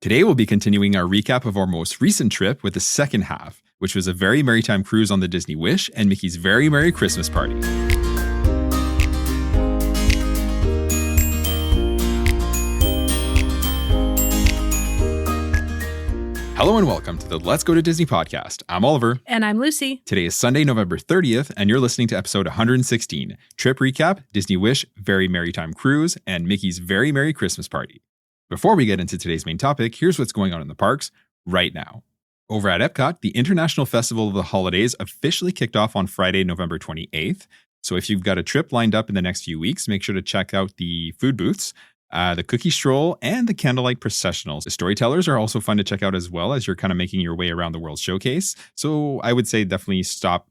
Today we'll be continuing our recap of our most recent trip with the second half, which was a Very Merrytime Cruise on the Disney Wish and Mickey's Very Merry Christmas Party. Hello and welcome to the Let's Go to Disney podcast. I'm Oliver. And I'm Lucy. Today is Sunday, November 30th, and you're listening to episode 116, Trip Recap, Disney Wish, Very Merrytime Cruise, and Mickey's Very Merry Christmas Party. Before we get into today's main topic, here's what's going on in the parks right now. Over at Epcot, the International Festival of the Holidays officially kicked off on Friday, November 28th. So if you've got a trip lined up in the next few weeks, make sure to check out the food booths, the cookie stroll, and the candlelight processionals. The storytellers are also fun to check out as well as you're kind of making your way around the World Showcase. So I would say definitely stop,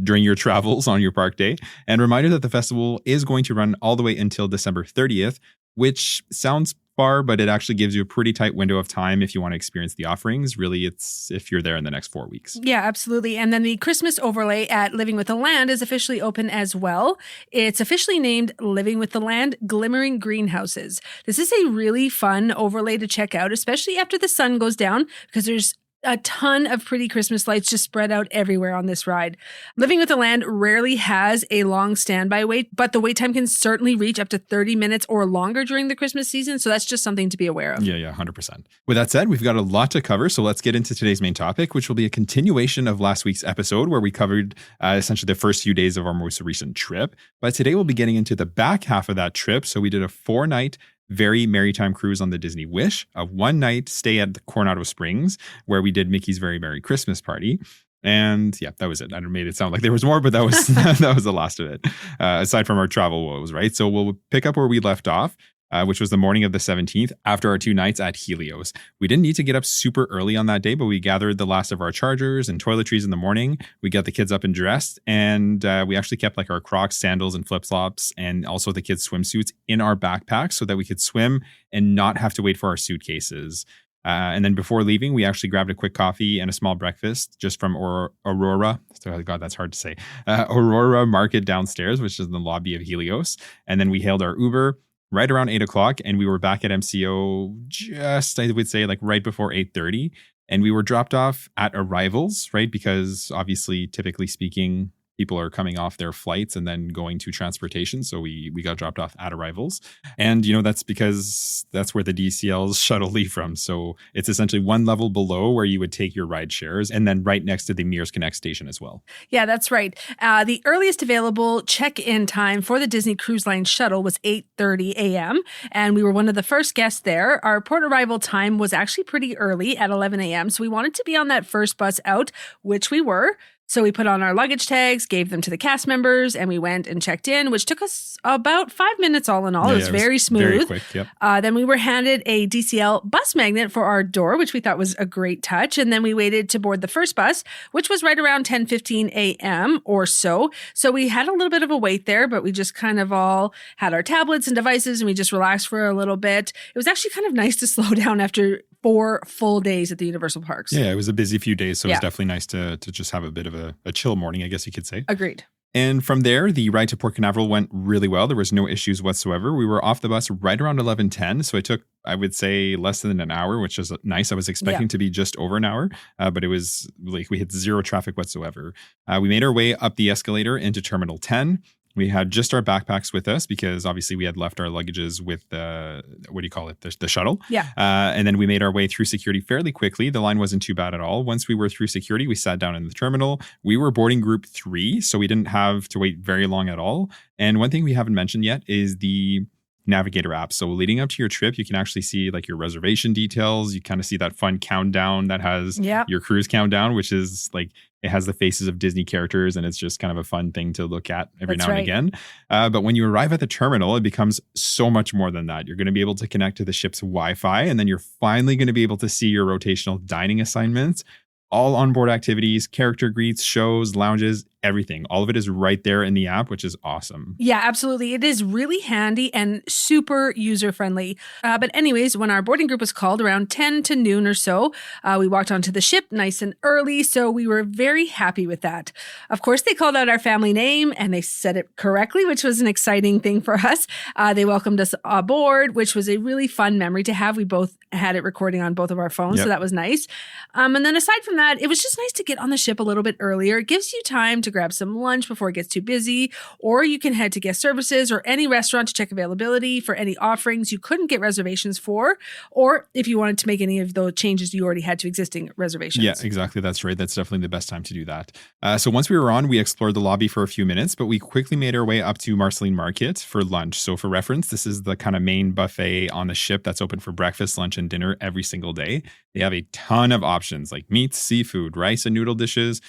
during your travels on your park day. And reminder that the festival is going to run all the way until December 30th, which sounds far, but it actually gives you a pretty tight window of time if you want to experience the offerings. Really, it's if you're there in the next 4 weeks. Yeah, absolutely. And then the Christmas overlay at Living with the Land is officially open as well. It's officially named Living with the Land Glimmering Greenhouses. This is a really fun overlay to check out, especially after the sun goes down, because there's a ton of pretty Christmas lights just spread out everywhere on this ride. Living with the Land rarely has a long standby wait, but the wait time can certainly reach up to 30 minutes or longer during the Christmas season. So that's just something to be aware of. Yeah, 100%. With that said, we've got a lot to cover. So let's get into today's main topic, which will be a continuation of last week's episode where we covered essentially the first few days of our most recent trip. But today we'll be getting into the back half of that trip. So we did a 4-night Very Merrytime Cruise on the Disney Wish, a 1-night stay at the Coronado Springs, where we did Mickey's Very Merry Christmas Party. And yeah, that was it. I made it sound like there was more, but that was that was the last of it, aside from our travel woes, right? So we'll pick up where we left off, which was the morning of the 17th after our 2 nights at Helios. We didn't need to get up super early on that day, but we gathered the last of our chargers and toiletries in the morning. We got the kids up and dressed, and we actually kept like our Crocs, sandals, and flip-flops, and also the kids' swimsuits in our backpacks so that we could swim and not have to wait for our suitcases. And then before leaving, we actually grabbed a quick coffee and a small breakfast just from Aurora. Oh God, that's hard to say. Aurora Market downstairs, which is in the lobby of Helios. And then we hailed our Uber right around 8 o'clock, and we were back at MCO just, I would say, like right before 8:30. And we were dropped off at arrivals, right? Because obviously, typically speaking, people are coming off their flights and then going to transportation. So we got dropped off at arrivals. And, that's because that's where the DCLs shuttle leave from. So it's essentially one level below where you would take your ride shares, and then right next to the Mears Connect station as well. Yeah, that's right. The earliest available check-in time for the Disney Cruise Line shuttle was 8:30 a.m. And we were one of the first guests there. Our port arrival time was actually pretty early at 11 a.m. So we wanted to be on that first bus out, which we were. So we put on our luggage tags, gave them to the cast members, and we went and checked in, which took us about 5 minutes all in all. Yeah, it was very smooth. Very quick, yep. Then we were handed a DCL bus magnet for our door, which we thought was a great touch. And then we waited to board the first bus, which was right around 10:15 a.m. or so. So we had a little bit of a wait there, but we just kind of all had our tablets and devices, and we just relaxed for a little bit. It was actually kind of nice to slow down after 4 full days at the Universal Parks. Yeah, it was a busy few days, so it was definitely nice to just have a bit of a chill morning, I guess you could say. Agreed. And from there, the ride to Port Canaveral went really well. There was no issues whatsoever. We were off the bus right around 11:10, so it took, I would say, less than an hour, which is nice. I was expecting to be just over an hour, but it was like we hit zero traffic whatsoever. We made our way up the escalator into Terminal 10. We had just our backpacks with us because obviously we had left our luggages with the shuttle. Yeah. And then we made our way through security fairly quickly. The line wasn't too bad at all. Once we were through security, we sat down in the terminal. We were boarding group 3, so we didn't have to wait very long at all. And one thing we haven't mentioned yet is the Navigator app. So leading up to your trip, you can actually see like your reservation details. You kind of see that fun countdown that has your cruise countdown, which is like, it has the faces of Disney characters, and it's just kind of a fun thing to look at every now and again. But when you arrive at the terminal, it becomes so much more than that. You're going to be able to connect to the ship's Wi-Fi, and then you're finally going to be able to see your rotational dining assignments, all onboard activities, character greets, shows, lounges. everything. All of it is right there in the app, which is awesome. Yeah, absolutely. It is really handy and super user-friendly. But anyways, when our boarding group was called around 10 to noon or so, we walked onto the ship nice and early, so we were very happy with that. Of course, they called out our family name, and they said it correctly, which was an exciting thing for us. They welcomed us aboard, which was a really fun memory to have. We both had it recording on both of our phones, so that was nice. And then aside from that, it was just nice to get on the ship a little bit earlier. It gives you time to grab some lunch before it gets too busy, or you can head to guest services or any restaurant to check availability for any offerings you couldn't get reservations for, or if you wanted to make any of those changes you already had to existing reservations. Yeah, exactly. That's right. That's definitely the best time to do that. So once we were on, we explored the lobby for a few minutes, but we quickly made our way up to Marceline Market for lunch. So for reference, this is the kind of main buffet on the ship that's open for breakfast, lunch, and dinner every single day. They have a ton of options like meats, seafood, rice and noodle dishes,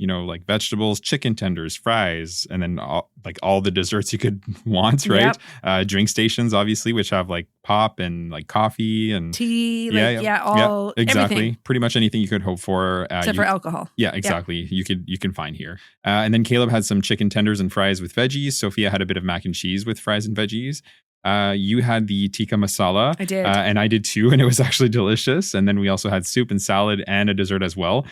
like vegetables, chicken tenders, fries, and then all the desserts you could want, right? Yep. Drink stations, obviously, which have like pop and like coffee and tea, exactly. Everything. Pretty much anything you could hope for. Except for alcohol. Yeah, exactly. Yeah. You can find here. And then Caleb had some chicken tenders and fries with veggies. Sophia had a bit of mac and cheese with fries and veggies. You had the tikka masala. I did. And I did too, and it was actually delicious. And then we also had soup and salad and a dessert as well.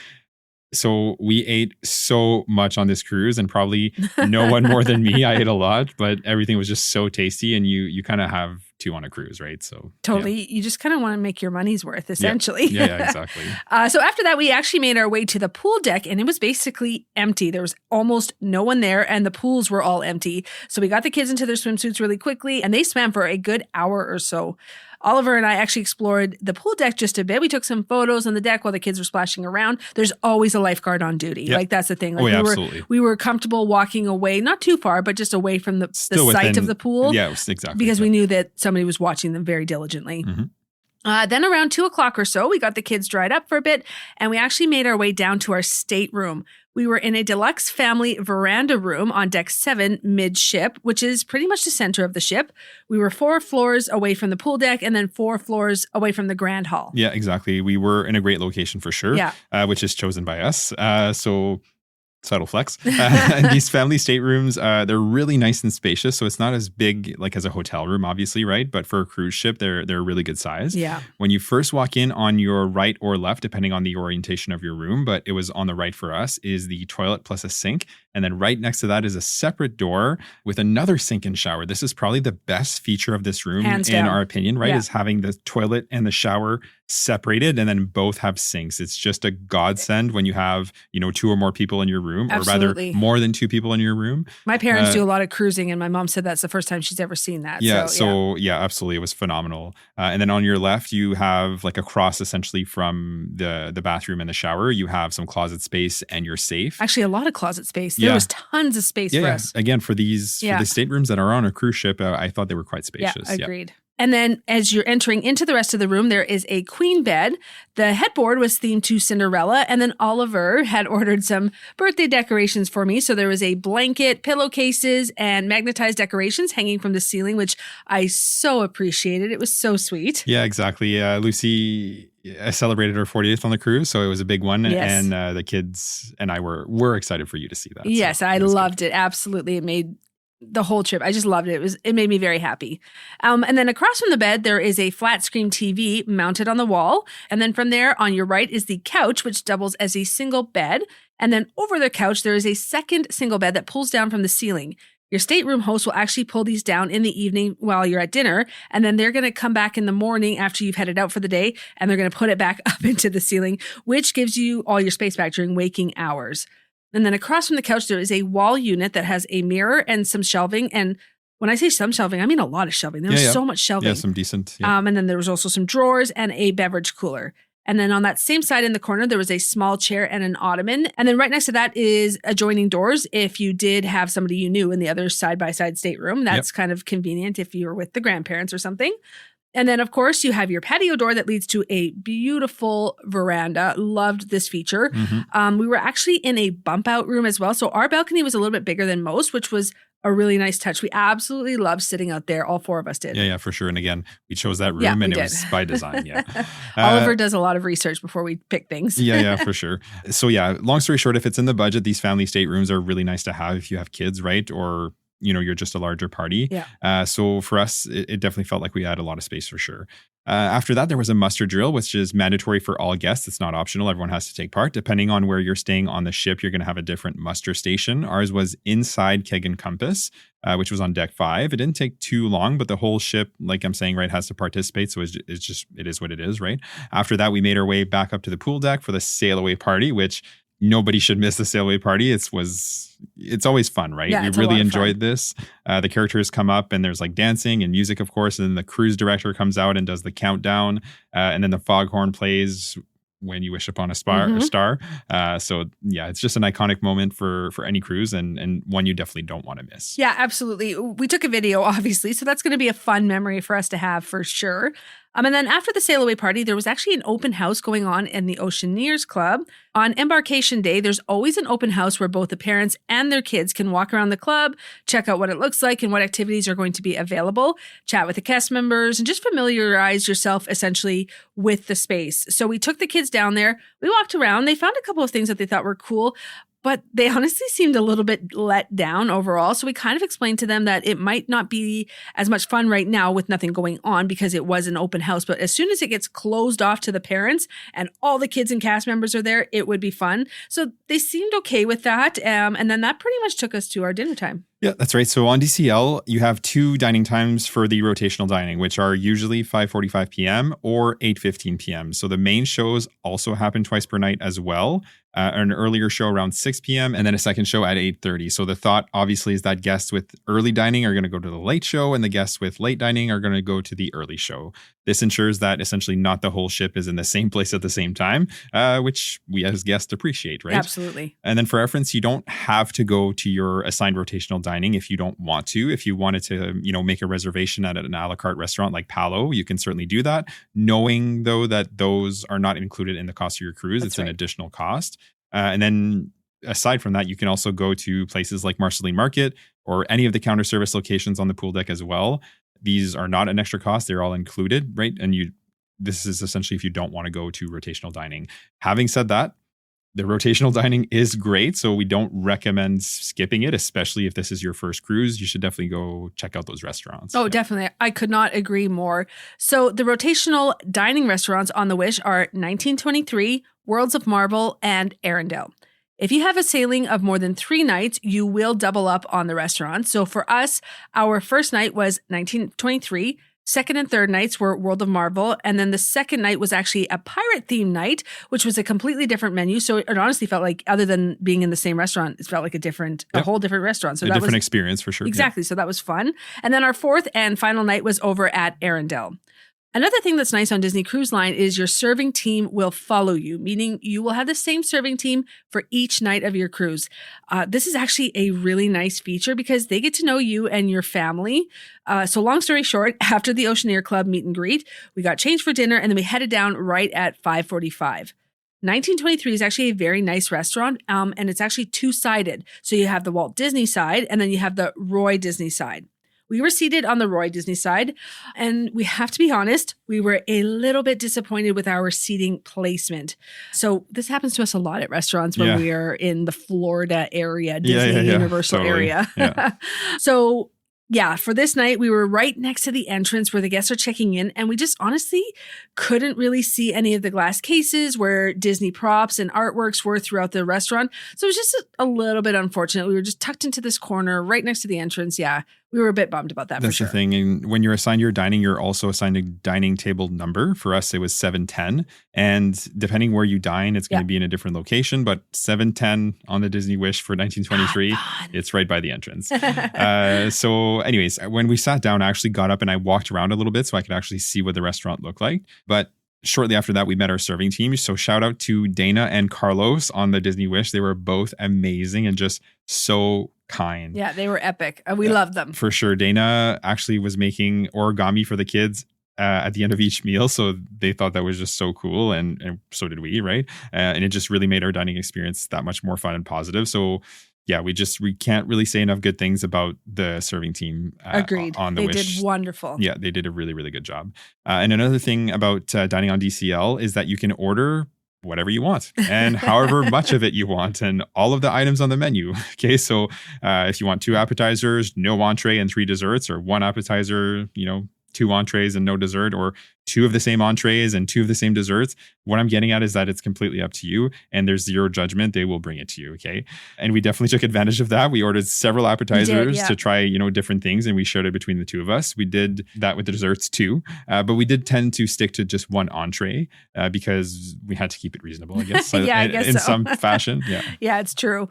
So we ate so much on this cruise, and probably no one more than me. I ate a lot, but everything was just so tasty, and you kind of have to on a cruise, right? So totally. You just kind of want to make your money's worth, essentially. Yeah, exactly. So after that, we actually made our way to the pool deck, and it was basically empty. There was almost no one there, and the pools were all empty. So we got the kids into their swimsuits really quickly, and they swam for a good hour or so. Oliver and I actually explored the pool deck just a bit. We took some photos on the deck while the kids were splashing around. There's always a lifeguard on duty. Yep. Like, that's the thing. Like, absolutely. We were comfortable walking away, not too far, but just away from the site of the pool. Yeah, exactly. Because we knew that somebody was watching them very diligently. Mm-hmm. Then around 2:00 or so, we got the kids dried up for a bit, and we actually made our way down to our stateroom. We were in a deluxe family veranda room on deck 7 midship, which is pretty much the center of the ship. We were 4 floors away from the pool deck and then 4 floors away from the grand hall. Yeah, exactly. We were in a great location for sure, which is chosen by us. So subtle flex. And these family staterooms, they're really nice and spacious. So it's not as big like as a hotel room, obviously, right? But for a cruise ship, they're a really good size. Yeah. When you first walk in, on your right or left, depending on the orientation of your room, but it was on the right for us, is the toilet plus a sink. And then right next to that is a separate door with another sink and shower. This is probably the best feature of this room, hands down, in our opinion, right? Is having the toilet and the shower separated, and then both have sinks. It's just a godsend when you have, 2 or more people in your room, Absolutely. or rather more than 2 people in your room. My parents do a lot of cruising, and my mom said that's the first time she's ever seen that. So absolutely. It was phenomenal. And then on your left, you have like across essentially from the bathroom and the shower, you have some closet space and your safe. Actually, a lot of closet space. There was tons of space for us. Again, for the staterooms that are on a cruise ship, I thought they were quite spacious. Yeah, agreed. And then as you're entering into the rest of the room, there is a queen bed. The headboard was themed to Cinderella. And then Oliver had ordered some birthday decorations for me. So there was a blanket, pillowcases, and magnetized decorations hanging from the ceiling, which I so appreciated. It was so sweet. Yeah, exactly. Lucy celebrated her 40th on the cruise, so it was a big one. Yes. And the kids and I were excited for you to see that. Yes, I loved it. Absolutely. It made the whole trip. I just loved it. It made me very happy. And then across from the bed, there is a flat screen TV mounted on the wall. And then from there on your right is the couch, which doubles as a single bed. And then over the couch, there is a second single bed that pulls down from the ceiling. Your stateroom host will actually pull these down in the evening while you're at dinner. And then they're going to come back in the morning after you've headed out for the day, and they're going to put it back up into the ceiling, which gives you all your space back during waking hours. And then across from the couch, there is a wall unit that has a mirror and some shelving. And when I say some shelving, I mean a lot of shelving. There's so much shelving. Yeah, some decent. Yeah. And then there was also some drawers and a beverage cooler. And then on that same side in the corner, there was a small chair and an ottoman. And then right next to that is adjoining doors. If you did have somebody you knew in the other side-by-side stateroom, that's kind of convenient if you were with the grandparents or something. And then, of course, you have your patio door that leads to a beautiful veranda. Loved this feature. We were actually in a bump out room as well. So our balcony was a little bit bigger than most, which was a really nice touch. We absolutely loved sitting out there. All four of us did. Yeah, for sure. And again, we chose that room and it was by design. Yeah. Oliver does a lot of research before we pick things. Yeah, for sure. So yeah, long story short, if it's in the budget, these family staterooms are really nice to have if you have kids, right? Or, you're just a larger party. Yeah. So for us, it definitely felt like we had a lot of space for sure. After that, there was a muster drill, which is mandatory for all guests. It's not optional. Everyone has to take part. Depending on where you're staying on the ship, you're going to have a different muster station. Ours was inside Keg and Compass, which was on deck 5. It didn't take too long, but the whole ship, like I'm saying, right, has to participate. So it is what it is, right? After that, we made our way back up to the pool deck for the sail away party, which nobody should miss the sail away party. It's always fun, right? Yeah, we really enjoyed this. The characters come up and there's like dancing and music, of course. And then the cruise director comes out and does the countdown. And then the foghorn plays when you wish upon a star. So yeah, it's just an iconic moment for any cruise and one you definitely don't want to miss. Yeah, absolutely. We took a video, obviously. So that's going to be a fun memory for us to have for sure. And then after the sail away party, there was actually an open house going on in the Oceaneers Club. On embarkation day, there's always an open house where both the parents and their kids can walk around the club, check out what it looks like and what activities are going to be available, chat with the cast members, and just familiarize yourself essentially with the space. So we took the kids down there. We walked around. They found a couple of things that they thought were cool, but they honestly seemed a little bit let down overall. So we kind of explained to them that it might not be as much fun right now with nothing going on because it was an open house. But as soon as it gets closed off to the parents and all the kids and cast members are there, it would be fun. So they seemed okay with that. And then that pretty much took us to our dinner time. Yeah, that's right. So on DCL, you have 2 dining times for the rotational dining, which are usually 5:45 p.m. or 8:15 p.m. So the main shows also happen twice per night as well. An earlier show around 6 p.m. and then a second show at 8:30. So the thought obviously is that guests with early dining are going to go to the late show and the guests with late dining are going to go to the early show. This ensures that essentially not the whole ship is in the same place at the same time, which we as guests appreciate, right? Absolutely. And then for reference, you don't have to go to your assigned rotational dining if you don't want to. If you wanted to, make a reservation at an a la carte restaurant like Palo, you can certainly do that. Knowing though that those are not included in the cost of your cruise, it's an additional cost. And then aside from that, you can also go to places like Marceline Market or any of the counter service locations on the pool deck as well. These are not an extra cost. They're all included, right? And this is essentially if you don't want to go to rotational dining. Having said that, the rotational dining is great, so we don't recommend skipping it, especially if this is your first cruise. You should definitely go check out those restaurants. Oh, definitely. I could not agree more. So the rotational dining restaurants on the Wish are 1923, Worlds of Marble, and Arendelle. If you have a sailing of more than 3 nights, you will double up on the restaurant. So for us, our first night was 1923. Second and third nights were World of Marvel. And then the second night was actually a pirate themed night, which was a completely different menu. So it honestly felt like, other than being in the same restaurant, it felt like a whole different restaurant. So a different experience for sure. Exactly. So that was fun. And then our fourth and final night was over at Arendelle. Another thing that's nice on Disney Cruise Line is your serving team will follow you, meaning you will have the same serving team for each night of your cruise. This is actually a really nice feature because they get to know you and your family. So long story short, after the Oceaneer Club meet and greet, we got changed for dinner and then we headed down right at 5:45. 1923 is actually a very nice restaurant, and it's actually 2-sided. So you have the Walt Disney side and then you have the Roy Disney side. We were seated on the Roy Disney side, and we have to be honest, we were a little bit disappointed with our seating placement. So this happens to us a lot at restaurants when we are in the Florida area, Disney Universal area. Yeah. So for this night, we were right next to the entrance where the guests are checking in, and we just honestly couldn't really see any of the glass cases where Disney props and artworks were throughout the restaurant. So it was just a little bit unfortunate. We were just tucked into this corner right next to the entrance. Yeah, we were a bit bummed about that. That's for sure. the thing. And when you're assigned your dining, you're also assigned a dining table number. For us, it was 710. And depending where you dine, it's going to be in a different location. But 710 on the Disney Wish for 1923, it's right by the entrance. So anyways, when we sat down, I actually got up and I walked around a little bit so I could actually see what the restaurant looked like. But shortly after that, we met our serving team. So shout out to Dana and Carlos on the Disney Wish. They were both amazing and just so kind. Yeah, they were epic. We loved them. For sure. Dana actually was making origami for the kids at the end of each meal. So they thought that was just so cool. And so did we, right? And it just really made our dining experience that much more fun and positive. So yeah, we can't really say enough good things about the serving team. Agreed. On the They Wish. did wonderful. Yeah, they did a really, really good job. And another thing about dining on DCL is that you can order whatever you want and however much of it you want and all of the items on the menu. Okay, so if you want 2 appetizers, no entree and 3 desserts, or 1 appetizer, 2 entrees and no dessert, or 2 of the same entrees and 2 of the same desserts. What I'm getting at is that it's completely up to you and there's zero judgment. They will bring it to you. Okay. And we definitely took advantage of that. We ordered several appetizers to try, different things, and we shared it between the 2 of us. We did that with the desserts too. But we did tend to stick to just 1 entree because we had to keep it reasonable, I guess. I guess in some fashion. Yeah. Yeah, it's true.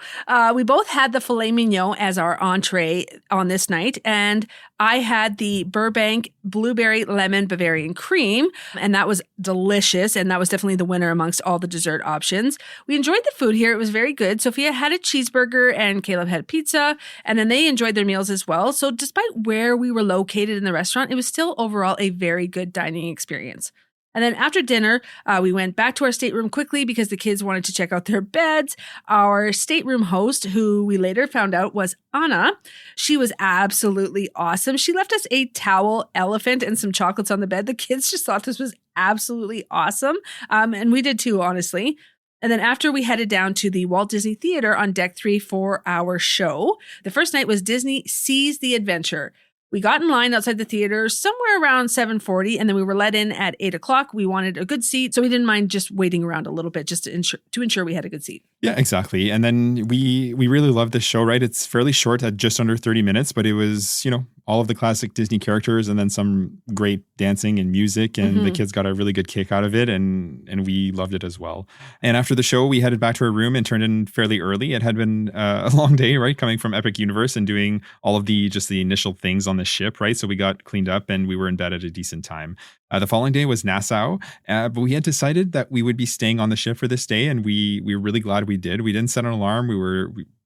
We both had the filet mignon as our entree on this night. And I had the Burbank blueberry lemon Bavarian cream, and that was delicious. And that was definitely the winner amongst all the dessert options. We enjoyed the food here. It was very good. Sophia had a cheeseburger and Caleb had pizza, and then they enjoyed their meals as well. So despite where we were located in the restaurant, it was still overall a very good dining experience. And then after dinner, we went back to our stateroom quickly because the kids wanted to check out their beds. Our stateroom host, who we later found out was Anna, she was absolutely awesome. She left us a towel elephant and some chocolates on the bed. The kids just thought this was absolutely awesome. And we did too, honestly. And then after we headed down to the Walt Disney Theater on Deck 3 for our show, the first night was Disney Seas the Adventure. We got in line outside the theater somewhere around 7:40, and then we were let in at 8 o'clock. We wanted a good seat, so we didn't mind just waiting around a little bit just to ensure we had a good seat. Yeah, exactly. And then we really love this show, right? It's fairly short at just under 30 minutes, but it was, all of the classic Disney characters and then some great dancing and music. And the kids got a really good kick out of it. And we loved it as well. And after the show, we headed back to our room and turned in fairly early. It had been a long day, right? Coming from Epic Universe and doing all of the initial things on the ship, right? So we got cleaned up and we were in bed at a decent time. The following day was Nassau, but we had decided that we would be staying on the ship for this day. And we were really glad we did. We didn't set an alarm.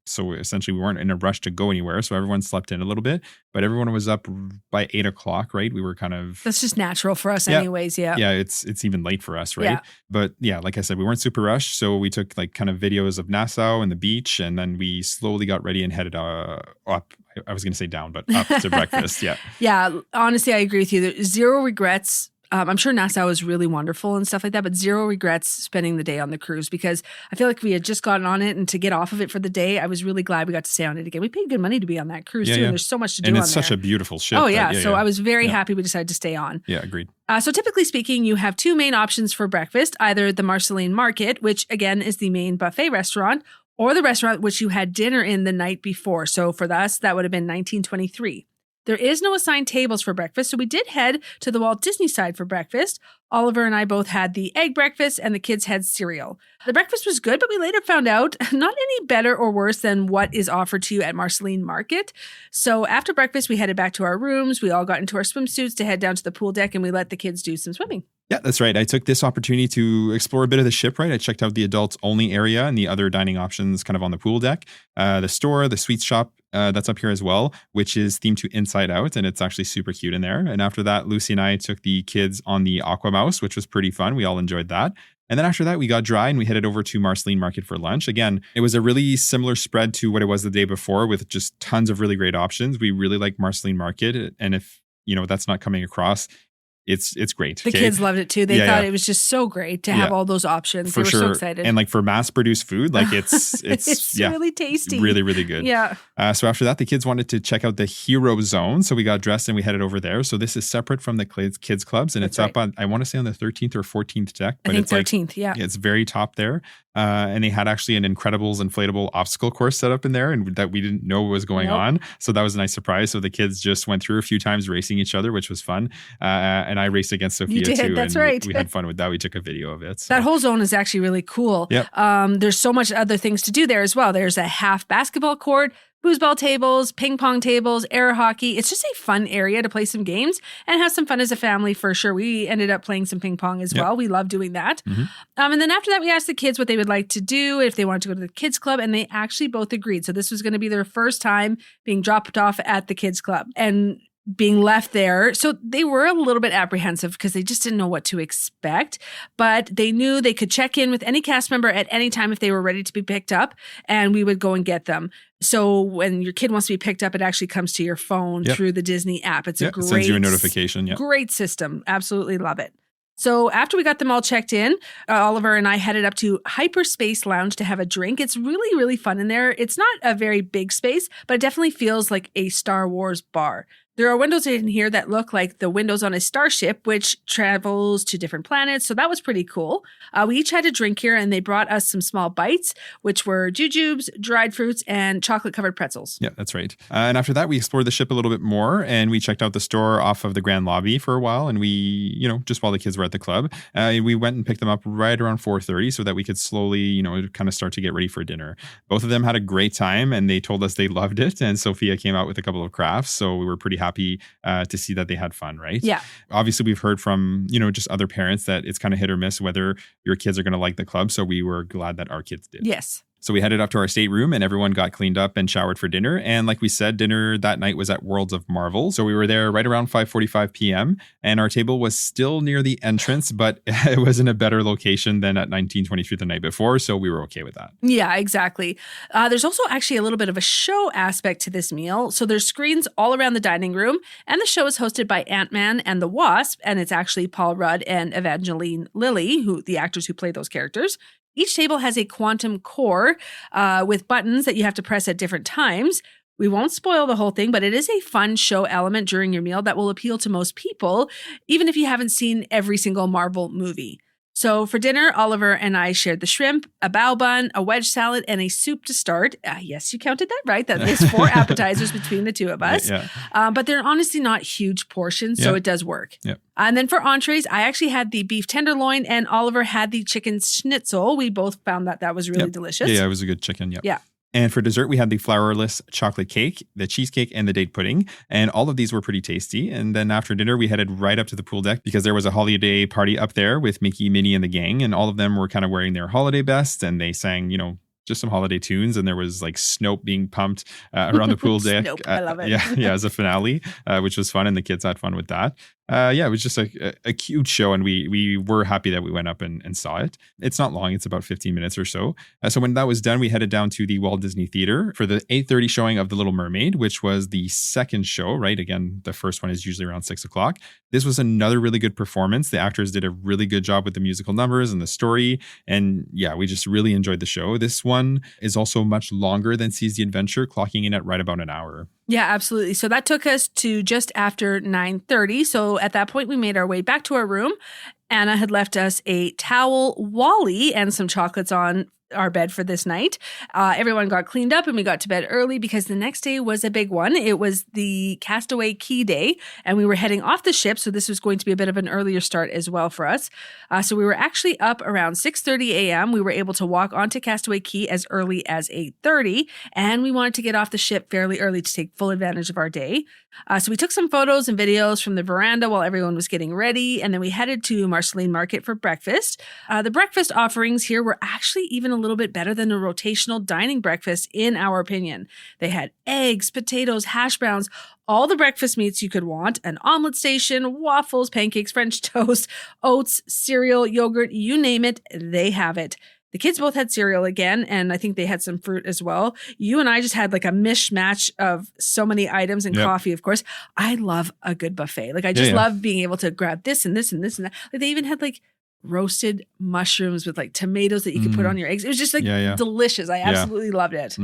So essentially we weren't in a rush to go anywhere. So everyone slept in a little bit, but everyone was up by 8 o'clock, right? We were kind of... That's just natural for us anyways. Yeah. Yeah. It's even late for us, right? Yeah. But yeah, like I said, we weren't super rushed. So we took kind of videos of Nassau and the beach, and then we slowly got ready and headed up. I was going to say down, but up to breakfast. Yeah. Yeah. Honestly, I agree with you. There's zero regrets. I'm sure Nassau is really wonderful and stuff like that, but zero regrets spending the day on the cruise because I feel like we had just gotten on it, and to get off of it for the day, I was really glad we got to stay on it again. We paid good money to be on that cruise too, and there's so much to do on there. And it's such a beautiful ship. Oh yeah, so I was very happy we decided to stay on. Yeah, agreed. So typically speaking, you have 2 main options for breakfast, either the Marceline Market, which again is the main buffet restaurant, or the restaurant which you had dinner in the night before. So for us, that would have been 1923. There is no assigned tables for breakfast, so we did head to the Walt Disney side for breakfast. Oliver and I both had the egg breakfast, and the kids had cereal. The breakfast was good, but we later found out not any better or worse than what is offered to you at Marceline Market. So after breakfast, we headed back to our rooms. We all got into our swimsuits to head down to the pool deck, and we let the kids do some swimming. Yeah, that's right. I took this opportunity to explore a bit of the ship, right? I checked out the adults only area and the other dining options kind of on the pool deck. The store, the sweets shop, that's up here as well, which is themed to Inside Out, and it's actually super cute in there. And after that, Lucy and I took the kids on the Aqua Mouse, which was pretty fun. We all enjoyed that. And then after that, we got dry and we headed over to Marceline Market for lunch. Again, it was a really similar spread to what it was the day before, with just tons of really great options. We really like Marceline Market, and if that's not coming across, it's great. The kids loved it too. They thought it was just so great to have all those options. They were so excited. And for mass produced food, it's really tasty. Really, really good. Yeah. So after that, the kids wanted to check out the Hero Zone. So we got dressed and we headed over there. So this is separate from the kids clubs, and it's up on, I want to say on the 13th or 14th deck. But I think 13th, yeah. It's very top there. And they had actually an Incredibles inflatable obstacle course set up in there, and that we didn't know what was going on. So that was a nice surprise. So the kids just went through a few times racing each other, which was fun. And I raced against Sophia too. That's and right. We had fun with that. We took a video of it. So. That whole zone is actually really cool. Yep. There's so much other things to do there as well. There's a half basketball court, foosball tables, ping pong tables, air hockey. It's just a fun area to play some games and have some fun as a family for sure. We ended up playing some ping pong as well. We love doing that. Mm-hmm. And then after that, we asked the kids what they would like to do, if they wanted to go to the kids club, and they actually both agreed. So this was going to be their first time being dropped off at the kids club. And being left there. So they were a little bit apprehensive because they just didn't know what to expect, but they knew they could check in with any cast member at any time if they were ready to be picked up, and we would go and get them. So when your kid wants to be picked up, it actually comes to your phone through the Disney app. It's a great, it sends you a notification. Great system. Absolutely love it. So after we got them all checked in, Oliver and I headed up to Hyperspace Lounge to have a drink. It's really, really fun in there. It's not a very big space, but it definitely feels like a Star Wars bar. There are windows in here that look like the windows on a starship, which travels to different planets. So that was pretty cool. We each had a drink here, and they brought us some small bites, which were jujubes, dried fruits, and chocolate-covered pretzels. Yeah, that's right. And after that, we explored the ship a little bit more, and we checked out the store off of the Grand Lobby for a while. And we, just while the kids were at the club, we went and picked them up right around 4:30 so that we could slowly, kind of start to get ready for dinner. Both of them had a great time, and they told us they loved it. And Sophia came out with a couple of crafts, so we were pretty happy to see that they had fun, right? Yeah. Obviously, we've heard from, just other parents that it's kind of hit or miss whether your kids are going to like the club. So we were glad that our kids did. Yes. So we headed up to our stateroom, and everyone got cleaned up and showered for dinner. And like we said, dinner that night was at Worlds of Marvel. So we were there right around 5:45 p.m. And our table was still near the entrance, but it was in a better location than at 1923 the night before. So we were okay with that. Yeah, exactly. There's also actually a little bit of a show aspect to this meal. So there's screens all around the dining room, and the show is hosted by Ant-Man and the Wasp. And it's actually Paul Rudd and Evangeline Lilly, the actors who play those characters. Each table has a quantum core with buttons that you have to press at different times. We won't spoil the whole thing, but it is a fun show element during your meal that will appeal to most people, even if you haven't seen every single Marvel movie. So for dinner, Oliver and I shared the shrimp, a bao bun, a wedge salad, and a soup to start. Yes, you counted that right. That is 4 appetizers between the two of us. Yeah. But they're honestly not huge portions, so it does work. Yeah. And then for entrees, I actually had the beef tenderloin, and Oliver had the chicken schnitzel. We both found that was really delicious. Yeah, it was a good chicken. Yep. Yeah. And for dessert, we had the flourless chocolate cake, the cheesecake, and the date pudding. And all of these were pretty tasty. And then after dinner, we headed right up to the pool deck because there was a holiday party up there with Mickey, Minnie, and the gang. And all of them were kind of wearing their holiday best. And they sang, just some holiday tunes. And there was like Snope being pumped around the pool deck. Snope, I love it. Yeah, as a finale, which was fun. And the kids had fun with that. It was just a cute show, and we were happy that we went up and saw it. It's not long. It's about 15 minutes or so. So when that was done, we headed down to the Walt Disney Theater for the 8:30 showing of The Little Mermaid, which was the second show, right? Again, the first one is usually around 6 o'clock. This was another really good performance. The actors did a really good job with the musical numbers and the story. And yeah, we just really enjoyed the show. This one is also much longer than Seize the Adventure, clocking in at right about an hour. Yeah, absolutely. So that took us to just after 9:30. So at that point, we made our way back to our room. Anna had left us a towel, Wally, and some chocolates on our bed for this night. Everyone got cleaned up and we got to bed early because the next day was a big one. It was the Castaway Key Day, and we were heading off the ship. So this was going to be a bit of an earlier start as well for us. So we were actually up around 6:30 a.m. We were able to walk onto Castaway Key as early as 8:30, and we wanted to get off the ship fairly early to take full advantage of our day. So we took some photos and videos from the veranda while everyone was getting ready, and then we headed to Marceline Market for breakfast. The breakfast offerings here were actually even a little bit better than a rotational dining breakfast, in our opinion. They had eggs, potatoes, hash browns, all the breakfast meats you could want, an omelet station, waffles, pancakes, French toast, oats, cereal, yogurt, you name it, they have it. The kids both had cereal again, and I think they had some fruit as well. You and I just had like a mishmash of so many items, and coffee, of course. I love a good buffet. Like I just love being able to grab this and this and this and that. Like they even had like roasted mushrooms with like tomatoes that you could put on your eggs. It was just like delicious. I absolutely loved it.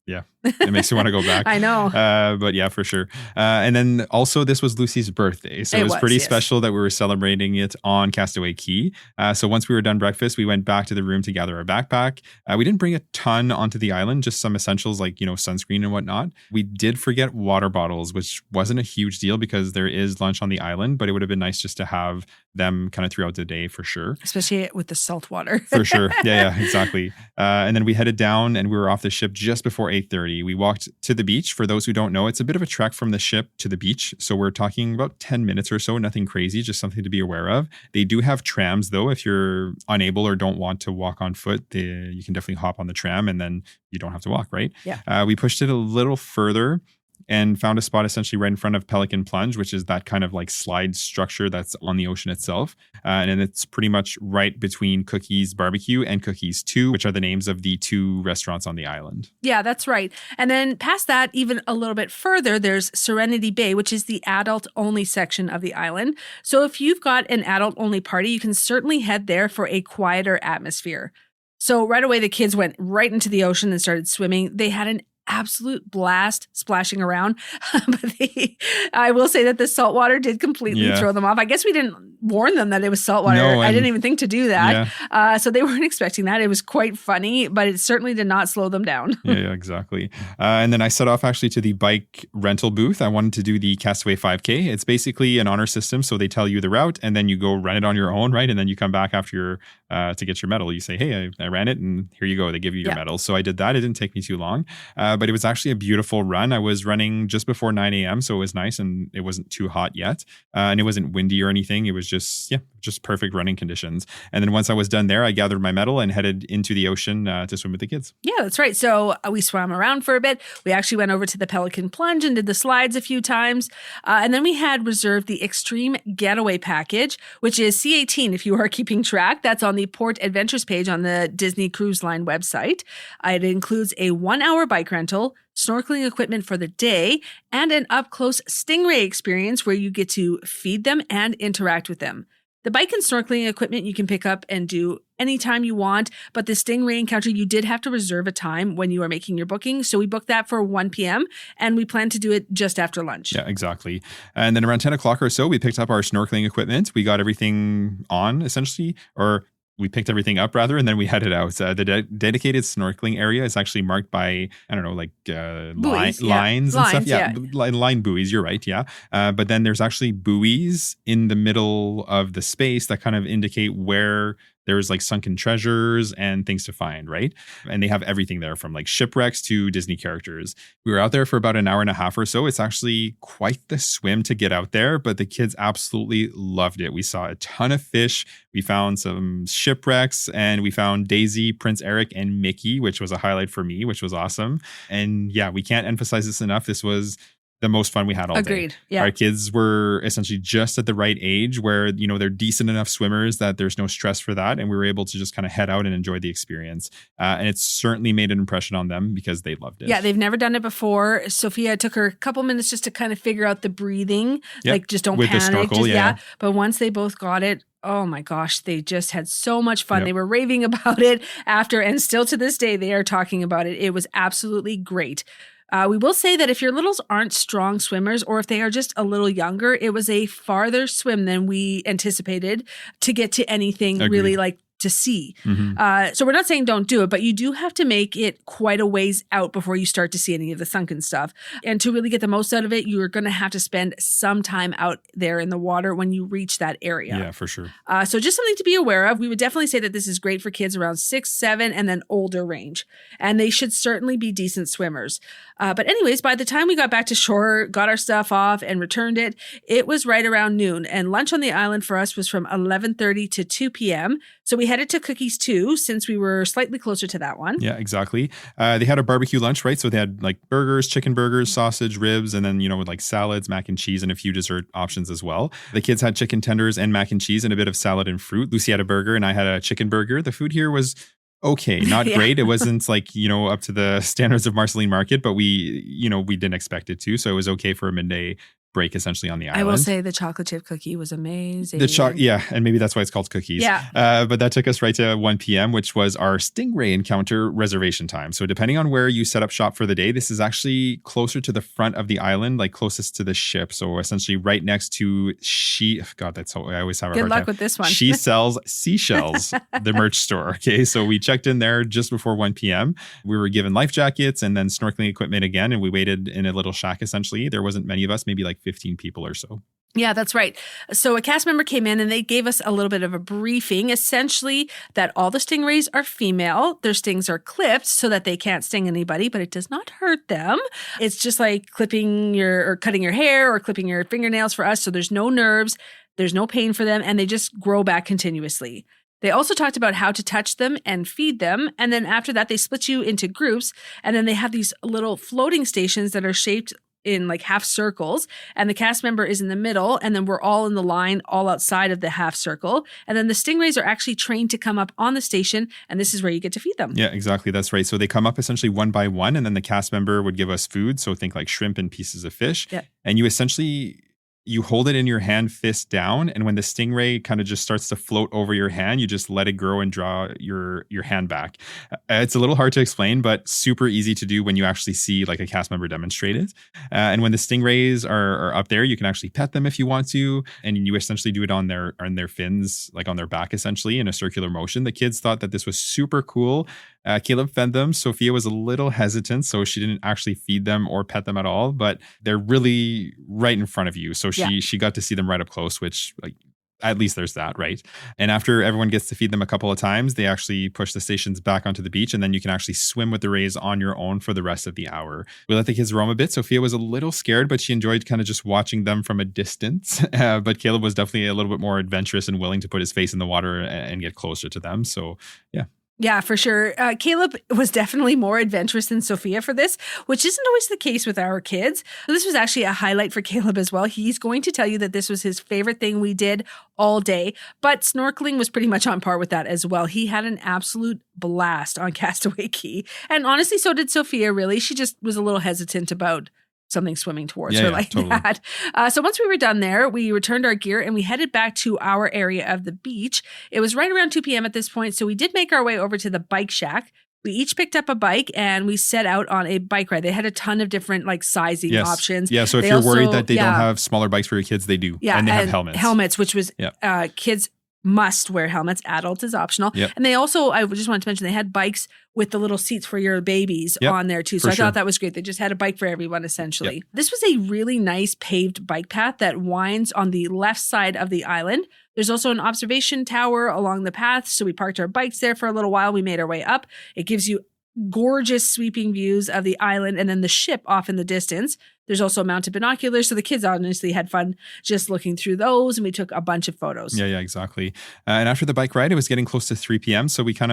Yeah. It makes you want to go back. I know. But yeah, for sure. And then also this was Lucy's birthday. So it was pretty special that we were celebrating it on Castaway Key. So once we were done breakfast, we went back to the room to gather our backpack. We didn't bring a ton onto the island, just some essentials like, sunscreen and whatnot. We did forget water bottles, which wasn't a huge deal because there is lunch on the island, but it would have been nice just to have them kind of throughout the day for sure. Especially with the salt water. For sure. Yeah, exactly. And then we headed down and we were off the ship just before 8:30. We walked to the beach. For those who don't know, it's a bit of a trek from the ship to the beach. So we're talking about 10 minutes or so, nothing crazy, just something to be aware of. They do have trams though. If you're unable or don't want to walk on foot, you can definitely hop on the tram and then you don't have to walk, right? Yeah. We pushed it a little further and found a spot essentially right in front of Pelican Plunge, which is that kind of like slide structure that's on the ocean itself. And it's pretty much right between Cookies Barbecue and Cookies 2, which are the names of the 2 restaurants on the island. Yeah, that's right. And then past that, even a little bit further, there's Serenity Bay, which is the adult-only section of the island. So if you've got an adult-only party, you can certainly head there for a quieter atmosphere. So right away, the kids went right into the ocean and started swimming. They had an absolute blast splashing around. But I will say that the salt water did completely throw them off. I guess we didn't warn them that it was salt water. I didn't even think to do that. Yeah. So they weren't expecting that. It was quite funny, but it certainly did not slow them down. Yeah, exactly. And then I set off actually to the bike rental booth. I wanted to do the Castaway 5K. It's basically an honor system. So they tell you the route and then you go run it on your own, right? And then you come back after to get your medal. You say, hey, I ran it and here you go. They give you your medal. So I did that. It didn't take me too long. But it was actually a beautiful run. I was running just before 9 a.m. So it was nice and it wasn't too hot yet. And it wasn't windy or anything. It was just perfect running conditions. And then once I was done there, I gathered my medal and headed into the ocean to swim with the kids. Yeah, that's right. So we swam around for a bit. We actually went over to the Pelican Plunge and did the slides a few times. And then we had reserved the Extreme Getaway Package, which is C18 if you are keeping track. That's on the Port Adventures page on the Disney Cruise Line website. It includes a 1-hour bike rental, snorkeling equipment for the day, and an up-close stingray experience where you get to feed them and interact with them. The bike and snorkeling equipment you can pick up and do anytime you want, but the stingray encounter, you did have to reserve a time when you are making your booking. So we booked that for 1 p.m. and we plan to do it just after lunch. Yeah, exactly. And then around 10 o'clock or so, we picked up our snorkeling equipment. We got everything on essentially, or we picked everything up rather, and then we headed out. The dedicated snorkeling area is actually marked by, I don't know, like lines and stuff. Yeah, line buoys. You're right. Yeah. But then there's actually buoys in the middle of the space that kind of indicate where there's like sunken treasures and things to find, right? And they have everything there from like shipwrecks to Disney characters. We were out there for about an hour and a half or so. It's actually quite the swim to get out there, but the kids absolutely loved it. We saw a ton of fish. We found some shipwrecks and we found Daisy, Prince Eric, and Mickey, which was a highlight for me, which was awesome. And yeah, we can't emphasize this enough. This was the most fun we had all Agreed. day. Yeah. Our kids were essentially just at the right age where, you know, they're decent enough swimmers that there's no stress for that. And we were able to just kind of head out and enjoy the experience. And it certainly made an impression on them because they loved it. Yeah, they've never done it before. Sophia took her a couple minutes just to kind of figure out the breathing. Like just don't with panic. The snorkel, Yeah. But once they both got it, oh my gosh, they just had so much fun. Yep. They were raving about it after, and still to this day, they are talking about it. It was absolutely great. We will say that if your littles aren't strong swimmers or if they are just a little younger, it was a farther swim than we anticipated to get to anything really like to see. Mm-hmm. So we're not saying don't do it, but you do have to make it quite a ways out before you start to see any of the sunken stuff. And to really get the most out of it, you're going to have to spend some time out there in the water when you reach that area. Yeah, for sure. So just something to be aware of. We would definitely say that this is great for kids around 6, 7, and then older range. And they should certainly be decent swimmers. But anyways, by the time we got back to shore, got our stuff off and returned it, it was right around noon. And lunch on the island for us was from 11:30 to 2 p.m. So we headed to Cookies 2 since we were slightly closer to that one. Yeah, exactly. They had a barbecue lunch, right? So they had like burgers, chicken burgers, sausage, ribs, and then, you know, with like salads, mac and cheese, and a few dessert options as well. The kids had chicken tenders and mac and cheese and a bit of salad and fruit. Lucy had a burger and I had a chicken burger. The food here was okay, not great. It wasn't like, you know, up to the standards of Marceline Market, but we didn't expect it to. So it was okay for a midday break essentially on the island. I will say the chocolate chip cookie was amazing. And maybe that's why it's called Cookies. Yeah. But that took us right to 1 p.m., which was our stingray encounter reservation time. So depending on where you set up shop for the day, this is actually closer to the front of the island, like closest to the ship. So essentially right next to I always have a hard time. Good luck with this one. She sells seashells, the merch store. Okay. So we checked in there just before 1 p.m. We were given life jackets and then snorkeling equipment again. And we waited in a little shack essentially. There wasn't many of us, maybe like 15 people or so. Yeah, that's right. So a cast member came in and they gave us a little bit of a briefing, essentially that all the stingrays are female. Their stings are clipped so that they can't sting anybody, but it does not hurt them. It's just like cutting your hair or clipping your fingernails for us. So there's no nerves, there's no pain for them, and they just grow back continuously. They also talked about how to touch them and feed them. And then after that, they split you into groups. And then they have these little floating stations that are shaped in like half circles, and the cast member is in the middle, and then we're all in the line all outside of the half circle. And then the stingrays are actually trained to come up on the station, and this is where you get to feed them. Yeah, exactly. That's right. So they come up essentially one by one, and then the cast member would give us food. So think like shrimp and pieces of fish. Yeah. And you hold it in your hand, fist down, and when the stingray kind of just starts to float over your hand, you just let it grow and draw your hand back. It's a little hard to explain, but super easy to do when you actually see like a cast member demonstrate it. And when the stingrays are up there, you can actually pet them if you want to, and you essentially do it on their fins, like on their back, essentially in a circular motion. The kids thought that this was super cool. Caleb fed them. Sophia was a little hesitant, so she didn't actually feed them or pet them at all, but they're really right in front of you. So she got to see them right up close, which like at least there's that, right? And after everyone gets to feed them a couple of times, they actually push the stations back onto the beach, and then you can actually swim with the rays on your own for the rest of the hour. We let the kids roam a bit. Sophia was a little scared, but she enjoyed kind of just watching them from a distance. But Caleb was definitely a little bit more adventurous and willing to put his face in the water and get closer to them. So yeah. Yeah, for sure. Caleb was definitely more adventurous than Sophia for this, which isn't always the case with our kids. This was actually a highlight for Caleb as well. He's going to tell you that this was his favorite thing we did all day, but snorkeling was pretty much on par with that as well. He had an absolute blast on Castaway Cay. And honestly, so did Sophia, really. She just was a little hesitant about something swimming towards her like totally. That. So once we were done there, we returned our gear and we headed back to our area of the beach. It was right around 2 p.m. at this point, so we did make our way over to the bike shack. We each picked up a bike and we set out on a bike ride. They had a ton of different like sizing options. Yeah, so if you're worried that they don't have smaller bikes for your kids, they do. Yeah, and they have helmets. Helmets, which was kids must wear helmets. Adults is optional. Yep. And they also, I just wanted to mention, they had bikes with the little seats for your babies on there too. So I thought that was great. They just had a bike for everyone essentially. Yep. This was a really nice paved bike path that winds on the left side of the island. There's also an observation tower along the path. So we parked our bikes there for a little while. We made our way up. It gives you gorgeous sweeping views of the island and then the ship off in the distance. There's also mounted binoculars. So the kids honestly had fun just looking through those, and we took a bunch of photos. Yeah, exactly. And after the bike ride, it was getting close to 3 p.m. So we called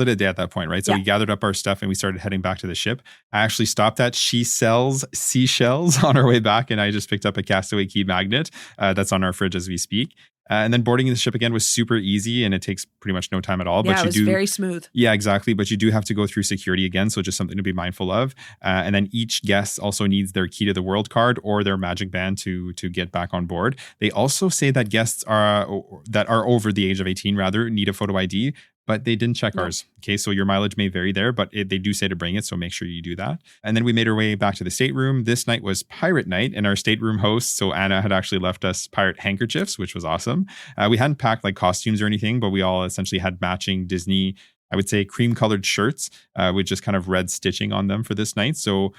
it a day at that point, right? So we gathered up our stuff and we started heading back to the ship. I actually stopped at She Sells Seashells on our way back, and I just picked up a Castaway Cay magnet that's on our fridge as we speak. And then boarding the ship again was super easy, and it takes pretty much no time at all. Yeah, it was very smooth. Yeah, exactly. But you do have to go through security again, so just something to be mindful of. And then each guest also needs their Key to the World card or their magic band to get back on board. They also say that guests that are over the age of 18 need a photo ID, but they didn't check ours. Okay, so your mileage may vary there, but they do say to bring it, so make sure you do that. And then we made our way back to the stateroom. This night was pirate night, and our stateroom host, so Anna, had actually left us pirate handkerchiefs, which was awesome. We hadn't packed like costumes or anything, but we all essentially had matching Disney, I would say, cream-colored shirts with just kind of red stitching on them for this night. So,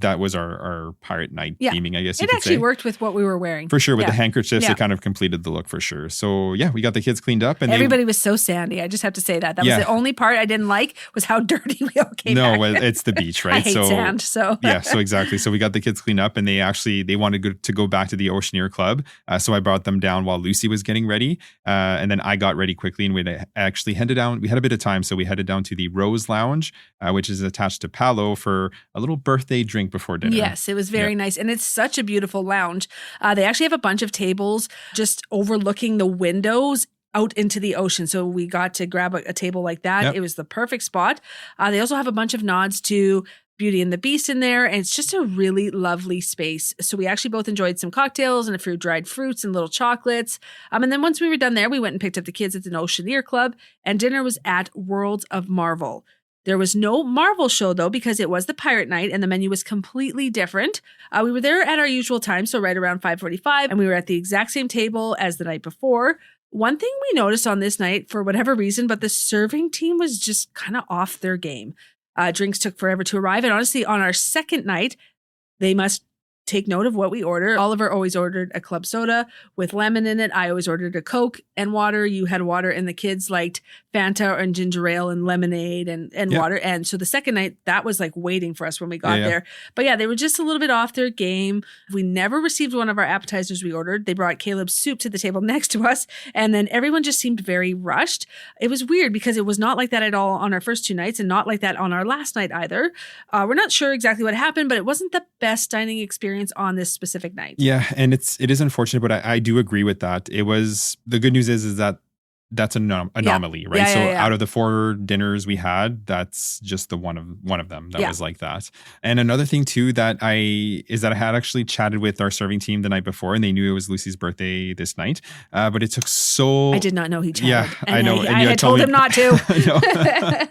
that was our pirate night theming, I guess you could say. It actually worked with what we were wearing. For sure. With the handkerchiefs, it kind of completed the look for sure. So yeah, we got the kids cleaned up. And everybody was so sandy. I just have to say that. That was the only part I didn't like, was how dirty we all came back. No, it's the beach, right? I hate sand, so. Yeah, so exactly. So we got the kids cleaned up, and they wanted to go back to the Oceaneer Club. So I brought them down while Lucy was getting ready. And then I got ready quickly, and we actually headed down. We had a bit of time, so we headed down to the Rose Lounge, which is attached to Palo, for a little birthday drink before dinner. Yes, it was very nice. And it's such a beautiful lounge. They actually have a bunch of tables just overlooking the windows out into the ocean. So we got to grab a table like that. Yep. It was the perfect spot. They also have a bunch of nods to Beauty and the Beast in there. And it's just a really lovely space. So we actually both enjoyed some cocktails and a few dried fruits and little chocolates. And then once we were done there, we went and picked up the kids at the Oceaneer Club, and dinner was at Worlds of Marvel. There was no Marvel show, though, because it was the pirate night and the menu was completely different. We were there at our usual time, so right around 5:45, and we were at the exact same table as the night before. One thing we noticed on this night, for whatever reason, but the serving team was just kind of off their game. Drinks took forever to arrive, and honestly, on our second night, they must take note of what we order. Oliver always ordered a club soda with lemon in it. I always ordered a Coke and water. You had water, and the kids liked Fanta and ginger ale and lemonade and water. And so the second night, that was like waiting for us when we got there. But yeah, they were just a little bit off their game. We never received one of our appetizers we ordered. They brought Caleb's soup to the table next to us, and then everyone just seemed very rushed. It was weird because it was not like that at all on our first 2 nights and not like that on our last night either. We're not sure exactly what happened, but it wasn't the best dining experience on this specific night. Yeah, and it is unfortunate, but I do agree with that. It was, the good news is that that's an anomaly, right? So out of the 4 dinners we had, that's just the one of them that was like that. And another thing too that I had actually chatted with our serving team the night before, and they knew it was Lucy's birthday this night. But it took so... I did not know he chatted. Yeah, I know. I had told him not to.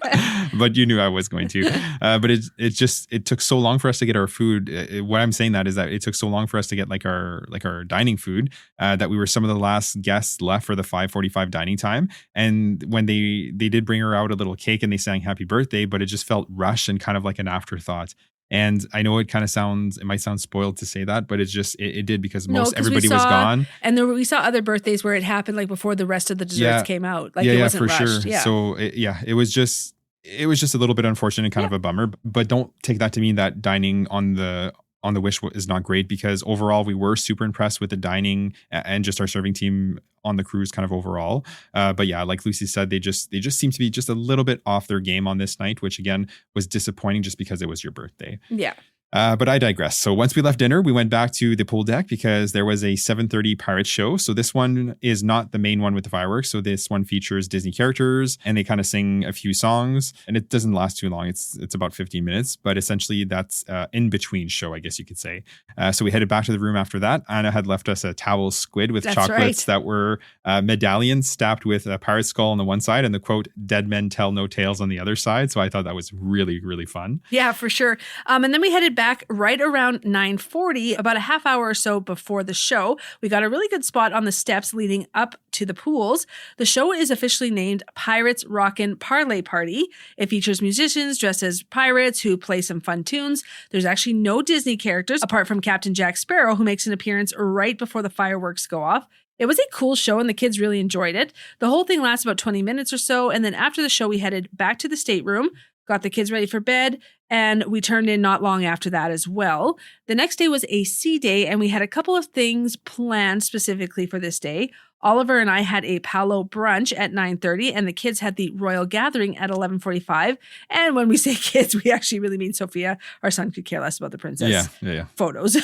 But you knew I was going to. But it took so long for us to get our food. What I'm saying that is that it took so long for us to get like our dining food that we were some of the last guests left for the 5:45 dining time. And when they did bring her out a little cake and they sang happy birthday, but it just felt rushed and kind of like an afterthought. And I know it might sound spoiled to say that, but it's just, it did because everybody was gone. And we saw other birthdays where it happened like before the rest of the desserts came out. Like it wasn't rushed. Sure. Yeah. So it was just a little bit unfortunate and kind of a bummer, but don't take that to mean that dining on the Wish is not great, because overall we were super impressed with the dining and just our serving team on the cruise kind of overall. But yeah, like Lucy said, they just seem to be just a little bit off their game on this night, which again was disappointing just because it was your birthday. Yeah. But I digress. So once we left dinner, we went back to the pool deck because there was a 7:30 pirate show. So this one is not the main one with the fireworks. So this one features Disney characters and they kind of sing a few songs, and it doesn't last too long. It's about 15 minutes, but essentially that's in between show, I guess you could say. So we headed back to the room after that. Anna had left us a towel squid with chocolates that were medallions stamped with a pirate skull on the one side and the quote, "Dead men tell no tales" on the other side. So I thought that was really, really fun. Yeah, for sure. And then we headed back right around 9:40, about a half hour or so before the show. We got a really good spot on the steps leading up to the pools. The show is officially named Pirates Rockin' Parlay Party. It features musicians dressed as pirates who play some fun tunes. There's actually no Disney characters apart from Captain Jack Sparrow, who makes an appearance right before the fireworks go off. It was a cool show and the kids really enjoyed it. The whole thing lasts about 20 minutes or so. And then after the show, we headed back to the stateroom, got the kids ready for bed, and we turned in not long after that as well. The next day was a sea day, and we had a couple of things planned specifically for this day. Oliver and I had a Palo brunch at 9:30, and the kids had the Royal Gathering at 11:45. And when we say kids, we actually really mean Sophia. Our son could care less about the princess photos.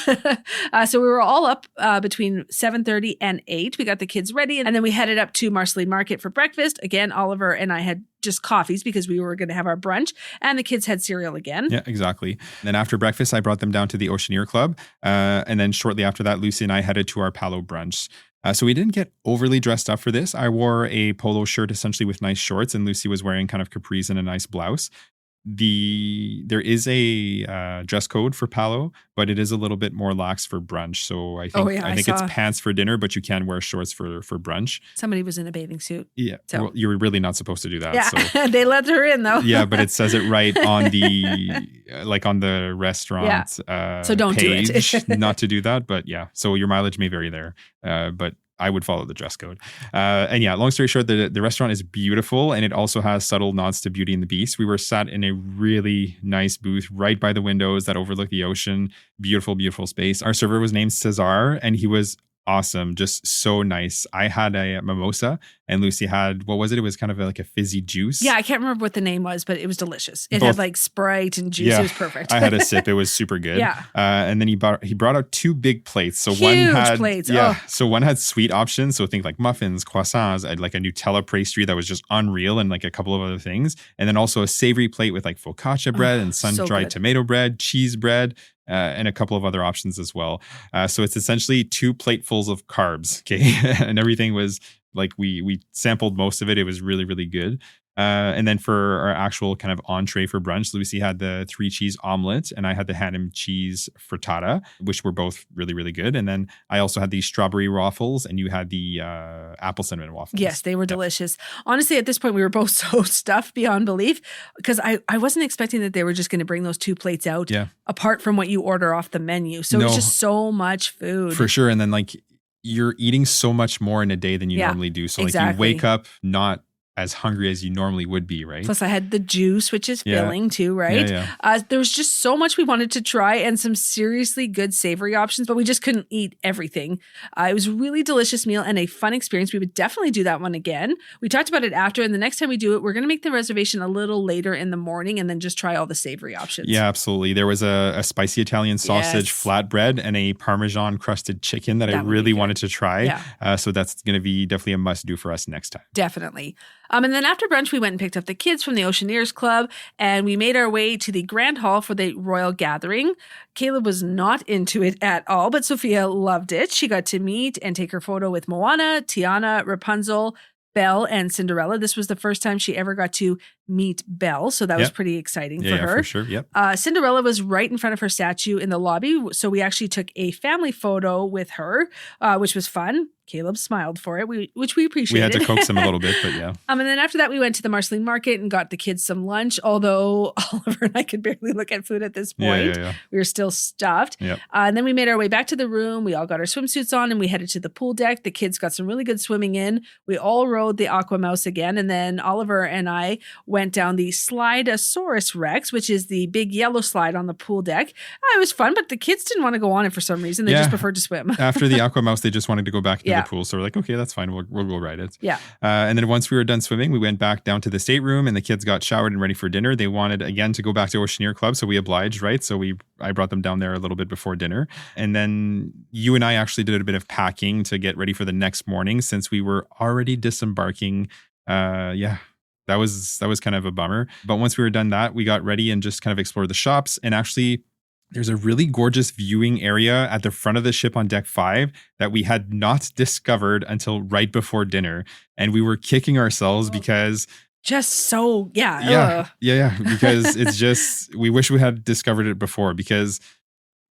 So we were all up between 7:30 and 8. We got the kids ready, and then we headed up to Marceline Market for breakfast. Again, Oliver and I had just coffees because we were going to have our brunch, and the kids had cereal again. Yeah, exactly. Then after breakfast, I brought them down to the Oceaneer Club. And then shortly after that, Lucy and I headed to our Palo brunch. So we didn't get overly dressed up for this. I wore a polo shirt essentially with nice shorts, and Lucy was wearing kind of capris and a nice blouse. There is a dress code for Palo, but it is a little bit more lax for brunch. So I think it's pants for dinner, but you can wear shorts for brunch. Somebody was in a bathing suit. Yeah, so. Well, you're really not supposed to do that. Yeah, so. They let her in though. Yeah, but it says it right on the restaurant so don't page, do it. not to do that. But yeah, so your mileage may vary there. But I would follow the dress code. And yeah, long story short, the restaurant is beautiful, and it also has subtle nods to Beauty and the Beast. We were sat in a really nice booth right by the windows that overlook the ocean. Beautiful, beautiful space. Our server was named Cesar, and he was awesome. Just so nice. I had a mimosa, and Lucy had, what was it? It was kind of like a fizzy juice. Yeah, I can't remember what the name was, but it was delicious. It had like Sprite and juice. Yeah, it was perfect. I had a sip. It was super good. Yeah. And then he brought out 2 big plates. So Huge one had plates. Yeah. Oh. So one had sweet options. So think like muffins, croissants, like a Nutella pastry that was just unreal, and like a couple of other things. And then also a savory plate with like focaccia bread and sun-dried tomato bread, cheese bread. And a couple of other options as well. So it's essentially 2 platefuls of carbs, okay? And everything was like, we sampled most of it. It was really, really good. And then for our actual kind of entree for brunch, Lucy had the 3 cheese omelet and I had the ham and cheese frittata, which were both really, really good. And then I also had the strawberry waffles and you had the apple cinnamon waffles. Yes, they were delicious. Honestly, at this point, we were both so stuffed beyond belief because I wasn't expecting that they were just going to bring those 2 plates out apart from what you order off the menu. So it's just so much food. For sure. And then like you're eating so much more in a day than you normally do. So like you wake up not as hungry as you normally would be, right? Plus I had the juice, which is filling too, right? There was just so much we wanted to try and some seriously good savory options, but we just couldn't eat everything. It was a really delicious meal and a fun experience. We would definitely do that one again. We talked about it after, and the next time we do it, we're going to make the reservation a little later in the morning and then just try all the savory options. Yeah, absolutely. There was a spicy Italian sausage flatbread and a Parmesan crusted chicken that I really wanted to try. So that's going to be definitely a must do for us next time. Definitely. And then after brunch, we went and picked up the kids from the Oceaneers Club, and we made our way to the Grand Hall for the Royal Gathering. Caleb was not into it at all, but Sophia loved it. She got to meet and take her photo with Moana, Tiana, Rapunzel, Belle, and Cinderella. This was the first time she ever got to meet Belle, so that was pretty exciting for her. For sure. Cinderella was right in front of her statue in the lobby, so we actually took a family photo with her, which was fun. Caleb smiled for it, which we appreciated. We had to coax him a little bit, but yeah. And then after that, we went to the Marceline Market and got the kids some lunch, although Oliver and I could barely look at food at this point. We were still stuffed. And then we made our way back to the room. We all got our swimsuits on and we headed to the pool deck. The kids got some really good swimming in. We all rode the Aqua Mouse again. And then Oliver and I went down the Slidosaurus Rex, which is the big yellow slide on the pool deck. It was fun, but the kids didn't want to go on it for some reason. They just preferred to swim. After the Aqua Mouse, they just wanted to go back to the pool. So we're like, okay, that's fine. We'll go ride it. And then once we were done swimming, we went back down to the stateroom and the kids got showered and ready for dinner. They wanted, again, to go back to Oceaneer Club. So we obliged, right? So I brought them down there a little bit before dinner. And then you and I actually did a bit of packing to get ready for the next morning since we were already disembarking. That was kind of a bummer. But once we were done that, we got ready and just kind of explored the shops. And actually, there's a really gorgeous viewing area at the front of the ship on deck 5 that we had not discovered until right before dinner. And we were kicking ourselves because... Because it's just, we wish we had discovered it before because,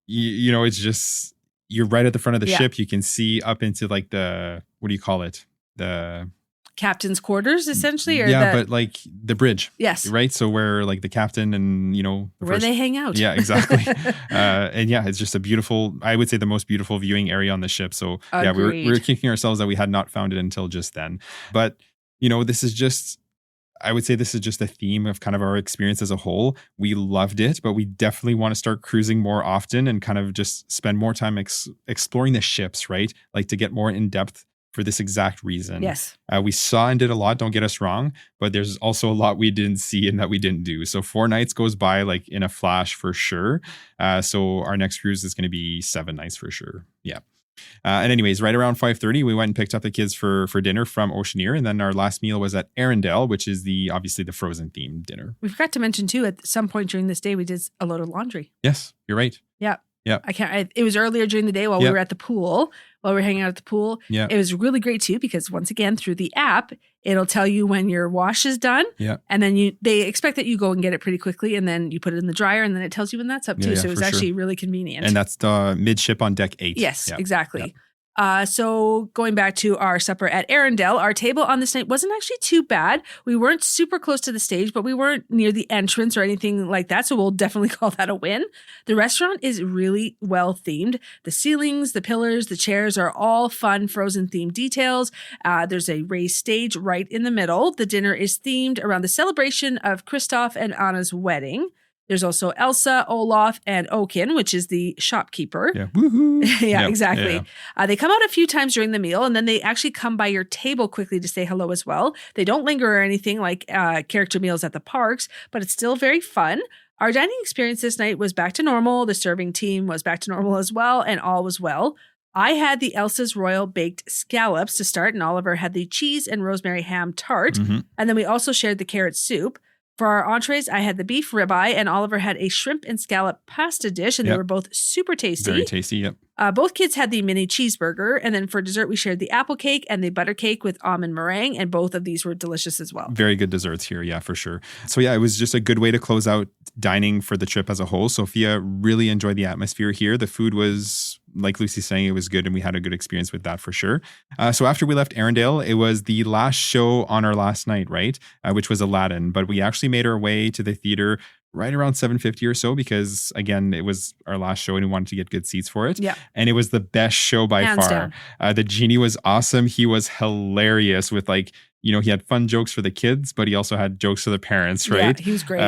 it's just, you're right at the front of the ship. You can see up into like the, what do you call it? The... captain's quarters, essentially? But like the bridge. Yes. Right? So where like the captain and, where they hang out. Yeah, exactly. It's just a beautiful, I would say the most beautiful viewing area on the ship. So we were kicking ourselves that we had not found it until just then. But, this is just, I would say this is just a theme of kind of our experience as a whole. We loved it, but we definitely want to start cruising more often and kind of just spend more time exploring the ships, right? Like to get more in depth for this exact reason. Yes. We saw and did a lot, don't get us wrong, but there's also a lot we didn't see and that we didn't do. So 4 nights goes by like in a flash for sure. So our next cruise is going to be 7 nights for sure. Yeah. And anyways, right around 5:30, we went and picked up the kids for dinner from Oceaneer. And then our last meal was at Arendelle, which is obviously the Frozen themed dinner. We forgot to mention too, at some point during this day, we did a load of laundry. Yes, you're right. Yeah. Yeah. It was earlier during the day while we were at the pool, while we were hanging out at the pool. Yeah. It was really great too, because once again, through the app, it'll tell you when your wash is done. Yeah. And then they expect that you go and get it pretty quickly, and then you put it in the dryer, and then it tells you when that's up too. So it was actually really convenient. And that's the midship on deck 8. Yes, exactly. Yeah. So going back to our supper at Arendelle, our table on this night wasn't actually too bad. We weren't super close to the stage, but we weren't near the entrance or anything like that. So we'll definitely call that a win. The restaurant is really well themed. The ceilings, the pillars, the chairs are all fun Frozen themed details. There's a raised stage right in the middle. The dinner is themed around the celebration of Kristoff and Anna's wedding. There's also Elsa, Olaf, and Oaken, which is the shopkeeper. Yeah, woohoo. Exactly. Yeah. They come out a few times during the meal, and then they actually come by your table quickly to say hello as well. They don't linger or anything like character meals at the parks, but it's still very fun. Our dining experience this night was back to normal. The serving team was back to normal as well, and all was well. I had the Elsa's Royal Baked Scallops to start, and Oliver had the cheese and rosemary ham tart. Mm-hmm. And then we also shared the carrot soup. For our entrees, I had the beef ribeye and Oliver had a shrimp and scallop pasta dish, and they were both super tasty. Very tasty, yep. Both kids had the mini cheeseburger, and then for dessert, we shared the apple cake and the butter cake with almond meringue, and both of these were delicious as well. Very good desserts here, yeah, for sure. So yeah, it was just a good way to close out dining for the trip as a whole. Sophia really enjoyed the atmosphere here. The food was, like Lucy's saying, it was good, and we had a good experience with that for sure. So after we left Arendelle, it was the last show on our last night, right? Which was Aladdin, but we actually made our way to the theater right around 7:50 or so because, again, it was our last show and we wanted to get good seats for it. Yeah. And it was the best show by Hands far. down. The genie was awesome. He was hilarious with he had fun jokes for the kids, but he also had jokes for the parents, right? Yeah, he was great.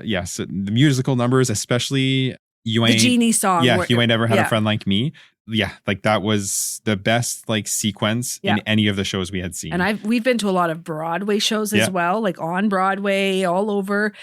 Yes. The musical numbers, especially You Ain't... The genie song. Yeah, You Ain't Never Had yeah. a Friend Like Me. Yeah, that was the best sequence in any of the shows we had seen. And we've been to a lot of Broadway shows as well, on Broadway, all over.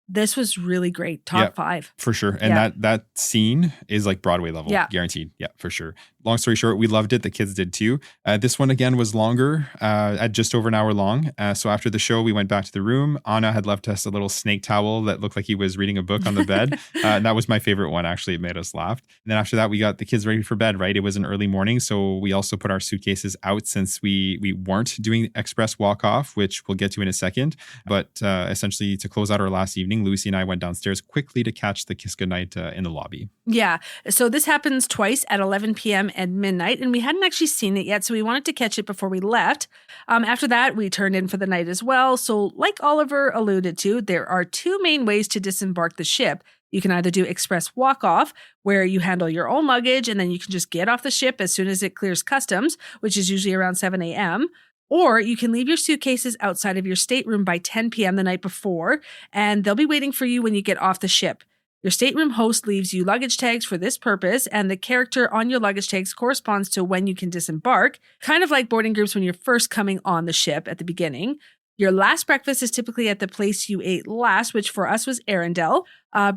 This was really great. Top 5. For sure. And that scene is Broadway level. Yeah. Guaranteed. Yeah, for sure. Long story short, we loved it. The kids did too. This one, again, was longer, at just over an hour long. So after the show, we went back to the room. Anna had left us a little snake towel that looked like he was reading a book on the bed. And that was my favorite one, actually. It made us laugh. And then after that, we got the kids ready for bed, right? It was an early morning. So we also put our suitcases out since we weren't doing express walk-off, which we'll get to in a second. But essentially, to close out our last evening, Lucy and I went downstairs quickly to catch the kiss goodnight in the lobby. Yeah. So this happens twice at 11 p.m. and midnight, and we hadn't actually seen it yet, so we wanted to catch it before we left. After that, we turned in for the night as well. So like Oliver alluded to, there are 2 main ways to disembark the ship. You can either do express walk-off, where you handle your own luggage, and then you can just get off the ship as soon as it clears customs, which is usually around 7 a.m., or you can leave your suitcases outside of your stateroom by 10 p.m. the night before, and they'll be waiting for you when you get off the ship. Your stateroom host leaves you luggage tags for this purpose, and the character on your luggage tags corresponds to when you can disembark, kind of like boarding groups when you're first coming on the ship at the beginning. Your last breakfast is typically at the place you ate last, which for us was Arendelle.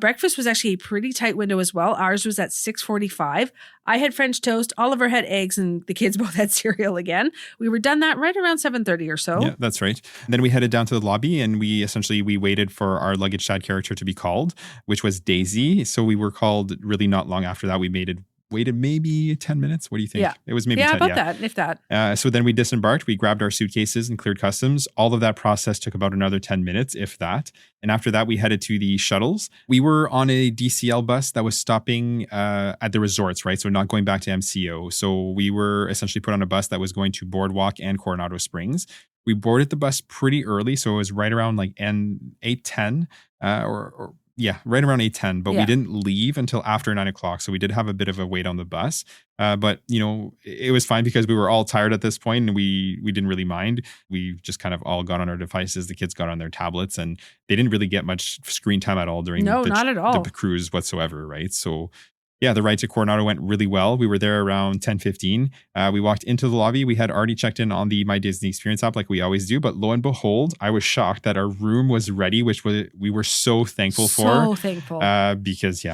Breakfast was actually a pretty tight window as well. Ours was at 6:45. I had French toast, Oliver had eggs, and the kids both had cereal again. We were done that right around 7:30 or so. Yeah, that's right. And then we headed down to the lobby and we waited for our luggage tag character to be called, which was Daisy. So we were called really not long after that. We waited maybe 10 minutes. What do you think? Yeah. It was maybe 10. About that, if that. So then we disembarked. We grabbed our suitcases and cleared customs. All of that process took about another 10 minutes, if that. And after that, we headed to the shuttles. We were on a DCL bus that was stopping at the resorts, right? So not going back to MCO. So we were essentially put on a bus that was going to Boardwalk and Coronado Springs. We boarded the bus pretty early. So it was right around 8:10 right around 8:10, but we didn't leave until after 9 o'clock. So we did have a bit of a wait on the bus. But, it was fine because we were all tired at this point and we didn't really mind. We just kind of all got on our devices. The kids got on their tablets and they didn't really get much screen time at all during not at all. The cruise whatsoever, right? So yeah, the ride to Coronado went really well. We were there around 10:15. We walked into the lobby. We had already checked in on the My Disney Experience app like we always do. But lo and behold, I was shocked that our room was ready, which we were so thankful for. So thankful. Because,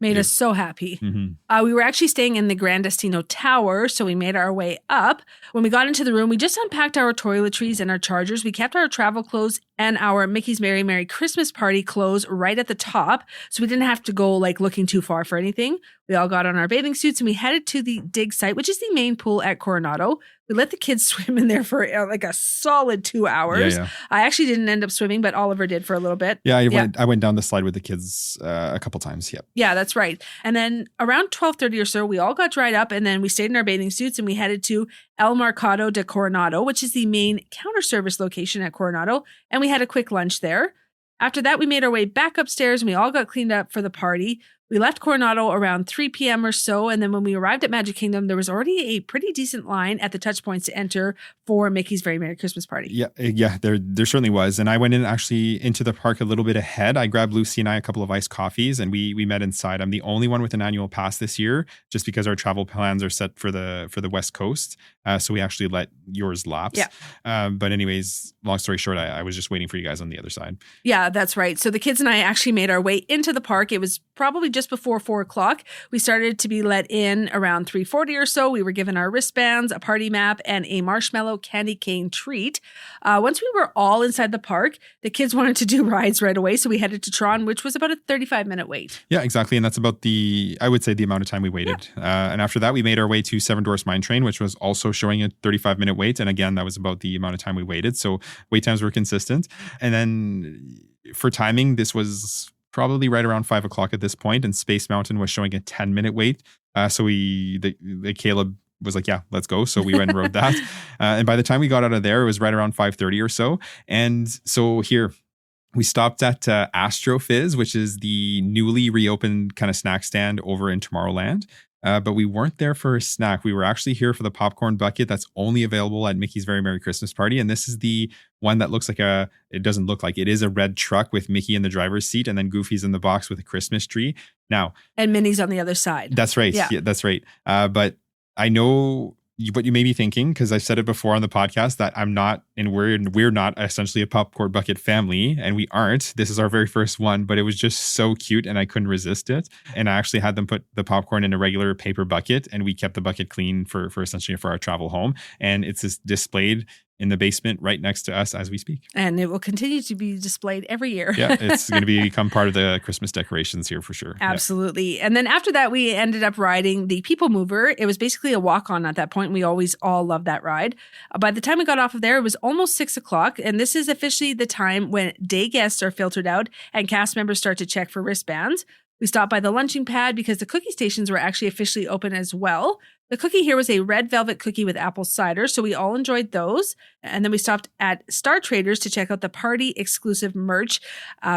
made us so happy. Mm-hmm. We were actually staying in the Grand Destino Tower, so we made our way up. When we got into the room, we just unpacked our toiletries and our chargers. We kept our travel clothes and our Mickey's Very Merry Christmas Party clothes right at the top, so we didn't have to go looking too far for anything. We all got on our bathing suits and we headed to the dig site, which is the main pool at Coronado. We let the kids swim in there for a solid 2 hours. Yeah. I actually didn't end up swimming, but Oliver did for a little bit. Yeah, I went down the slide with the kids a couple times. Yep. Yeah, that's right. And then around 12:30 or so, we all got dried up and then we stayed in our bathing suits and we headed to El Mercado de Coronado, which is the main counter service location at Coronado. And we had a quick lunch there. After that, we made our way back upstairs and we all got cleaned up for the party. We left Coronado around 3 p.m. or so, and then when we arrived at Magic Kingdom, there was already a pretty decent line at the touch points to enter for Mickey's Very Merry Christmas Party. Yeah, there certainly was. And I went into the park a little bit ahead. I grabbed Lucy and I a couple of iced coffees, and we met inside. I'm the only one with an annual pass this year, just because our travel plans are set for the West Coast. So we actually let yours lapse. Yeah. But anyways, long story short, I was just waiting for you guys on the other side. Yeah, that's right. So the kids and I actually made our way into the park. It was probably just just before 4 o'clock. We started to be let in around 3:40 or so. We were given our wristbands, a party map, and a marshmallow candy cane treat. Once we were all inside the park, the kids wanted to do rides right away, so we headed to Tron, which was about a 35-minute wait. Yeah, exactly. And that's about I would say, the amount of time we waited. Yeah. And after that, we made our way to Seven Dwarfs Mine Train, which was also showing a 35-minute wait. And again, that was about the amount of time we waited. So wait times were consistent. And then for timing, this was probably right around 5 o'clock at this point, and Space Mountain was showing a 10-minute wait. So Caleb was like, yeah, let's go. So we went and rode that. And by the time we got out of there, it was right around 5:30 or so. And so here we stopped at Astro Fizz, which is the newly reopened kind of snack stand over in Tomorrowland. But we weren't there for a snack. We were actually here for the popcorn bucket that's only available at Mickey's Very Merry Christmas Party. And this is the one that looks like it doesn't look like, it is a red truck with Mickey in the driver's seat and then Goofy's in the box with a Christmas tree. Now, and Minnie's on the other side. That's right. Yeah, that's right. But I know what you may be thinking, because I've said it before on the podcast that I'm not, and we're not essentially a popcorn bucket family, and we aren't. This is our very first one, but it was just so cute and I couldn't resist it. And I actually had them put the popcorn in a regular paper bucket, and we kept the bucket clean for essentially for our travel home. And it's just displayed in the basement right next to us as we speak. And it will continue to be displayed every year. Yeah, it's going to become part of the Christmas decorations here for sure. Absolutely. Yeah. And then after that, we ended up riding the People Mover. It was basically a walk-on at that point. We always all loved that ride. By the time we got off of there, it was almost 6 o'clock. And this is officially the time when day guests are filtered out and cast members start to check for wristbands. We stopped by the lunching pad because the cookie stations were actually officially open as well. The cookie here was a red velvet cookie with apple cider, so we all enjoyed those. And then we stopped at Star Traders to check out the party exclusive merch.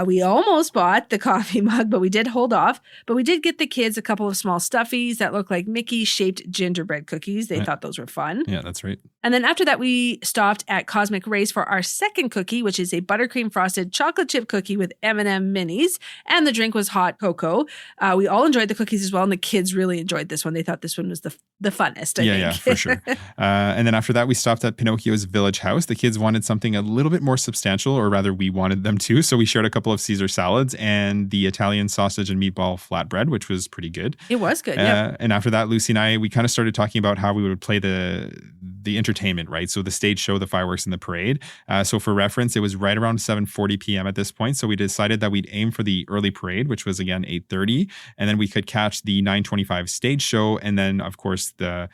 We almost bought the coffee mug, but we did hold off. But we did get the kids a couple of small stuffies that look like Mickey-shaped gingerbread cookies. They thought those were fun. Yeah, that's right. And then after that, we stopped at Cosmic Rays for our second cookie, which is a buttercream frosted chocolate chip cookie with M&M minis. And the drink was hot cocoa. We all enjoyed the cookies as well, and the kids really enjoyed this one. They thought this one was the funnest, I think. Yeah, for sure. And then after that, we stopped at Pinocchio's Village House. The kids wanted something a little bit more substantial, or rather we wanted them to. So we shared a couple of Caesar salads and the Italian sausage and meatball flatbread, which was pretty good. It was good, yeah. And after that, Lucy and we kind of started talking about how we would play the entertainment, right? So the stage show, the fireworks, and the parade. So for reference, it was right around 7:40 p.m. at this point. So we decided that we'd aim for the early parade, which was again 8:30. And then we could catch the 9:25 stage show. And then, of course, the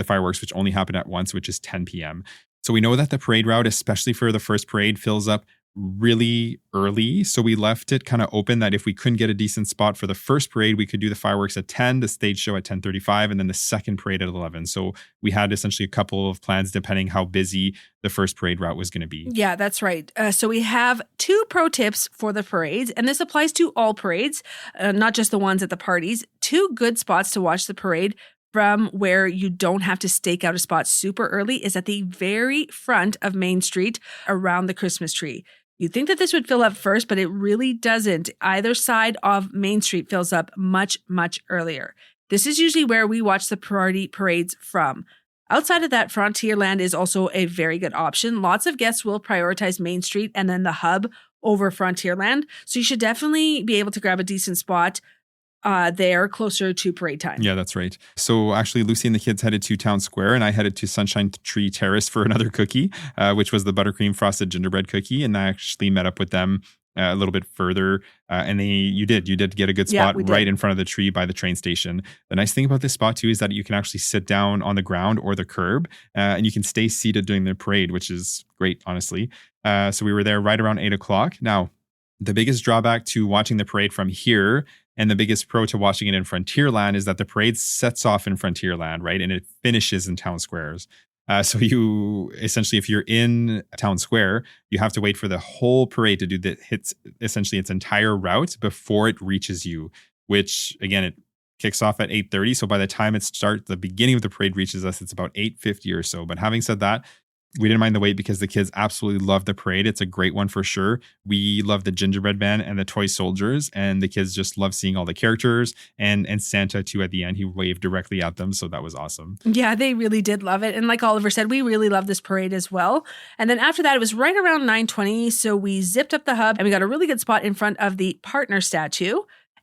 fireworks, which only happen at once, which is 10 p.m. So we know that the parade route, especially for the first parade, fills up really early. So we left it kind of open that if we couldn't get a decent spot for the first parade, we could do the fireworks at 10, the stage show at 10:35, and then the second parade at 11. So we had essentially a couple of plans depending how busy the first parade route was going to be. Yeah, that's right. So we have 2 pro tips for the parades, and this applies to all parades, not just the ones at the parties. 2 good spots to watch the parade from where you don't have to stake out a spot super early is at the very front of Main Street around the Christmas tree. You'd think that this would fill up first, but it really doesn't. Either side of Main Street fills up much, much earlier. This is usually where we watch the parades from. Outside of that, Frontierland is also a very good option. Lots of guests will prioritize Main Street and then the hub over Frontierland. So you should definitely be able to grab a decent spot there closer to parade time. Yeah, that's right. So actually, Lucy and the kids headed to Town Square, and I headed to Sunshine Tree Terrace for another cookie, which was the buttercream frosted gingerbread cookie. And I actually met up with them a little bit further. And you did get a good spot right in front of the tree by the train station. The nice thing about this spot too is that you can actually sit down on the ground or the curb, and you can stay seated during the parade, which is great, honestly. So we were there right around 8 o'clock. Now, the biggest drawback to watching the parade from here, and the biggest pro to watching it in Frontierland, is that the parade sets off in Frontierland, right? And it finishes in Town Squares. So you essentially, if you're in Town Square, you have to wait for the whole parade to do essentially its entire route before it reaches you, which again, it kicks off at 8:30. So by the time it starts, the beginning of the parade reaches us, it's about 8:50 or so. But having said that, we didn't mind the wait because the kids absolutely love the parade. It's a great one for sure. We love the gingerbread man and the toy soldiers, and the kids just love seeing all the characters and Santa too at the end. He waved directly at them, so that was awesome. Yeah, they really did love it. And like Oliver said, we really love this parade as well. And then after that, it was right around 9:20, so we zipped up the hub and we got a really good spot in front of the partner statue.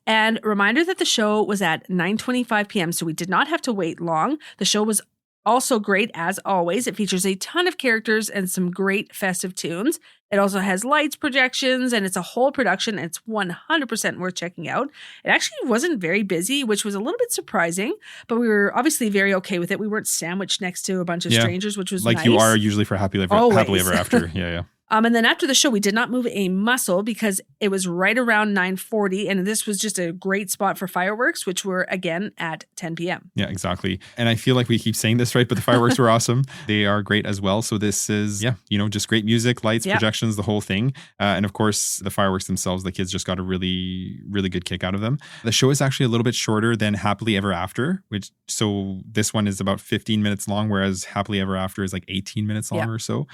And reminder that the show was at 9:25 p.m., so we did not have to wait long. The show was also great, as always. It features a ton of characters and some great festive tunes. It also has lights, projections, and it's a whole production. And it's 100% worth checking out. It actually wasn't very busy, which was a little bit surprising, but we were obviously very okay with it. We weren't sandwiched next to a bunch of strangers, which was like nice. You are usually for happily ever after. Yeah. And then after the show, we did not move a muscle because it was right around 9:40. And this was just a great spot for fireworks, which were, again, at 10 p.m. Yeah, exactly. And I feel like we keep saying this, right? But the fireworks were awesome. They are great as well. So this is, just great music, lights, projections, the whole thing. And of course, the fireworks themselves, the kids just got a really, really good kick out of them. The show is actually a little bit shorter than Happily Ever After, so this one is about 15 minutes long, whereas Happily Ever After is like 18 minutes long or so.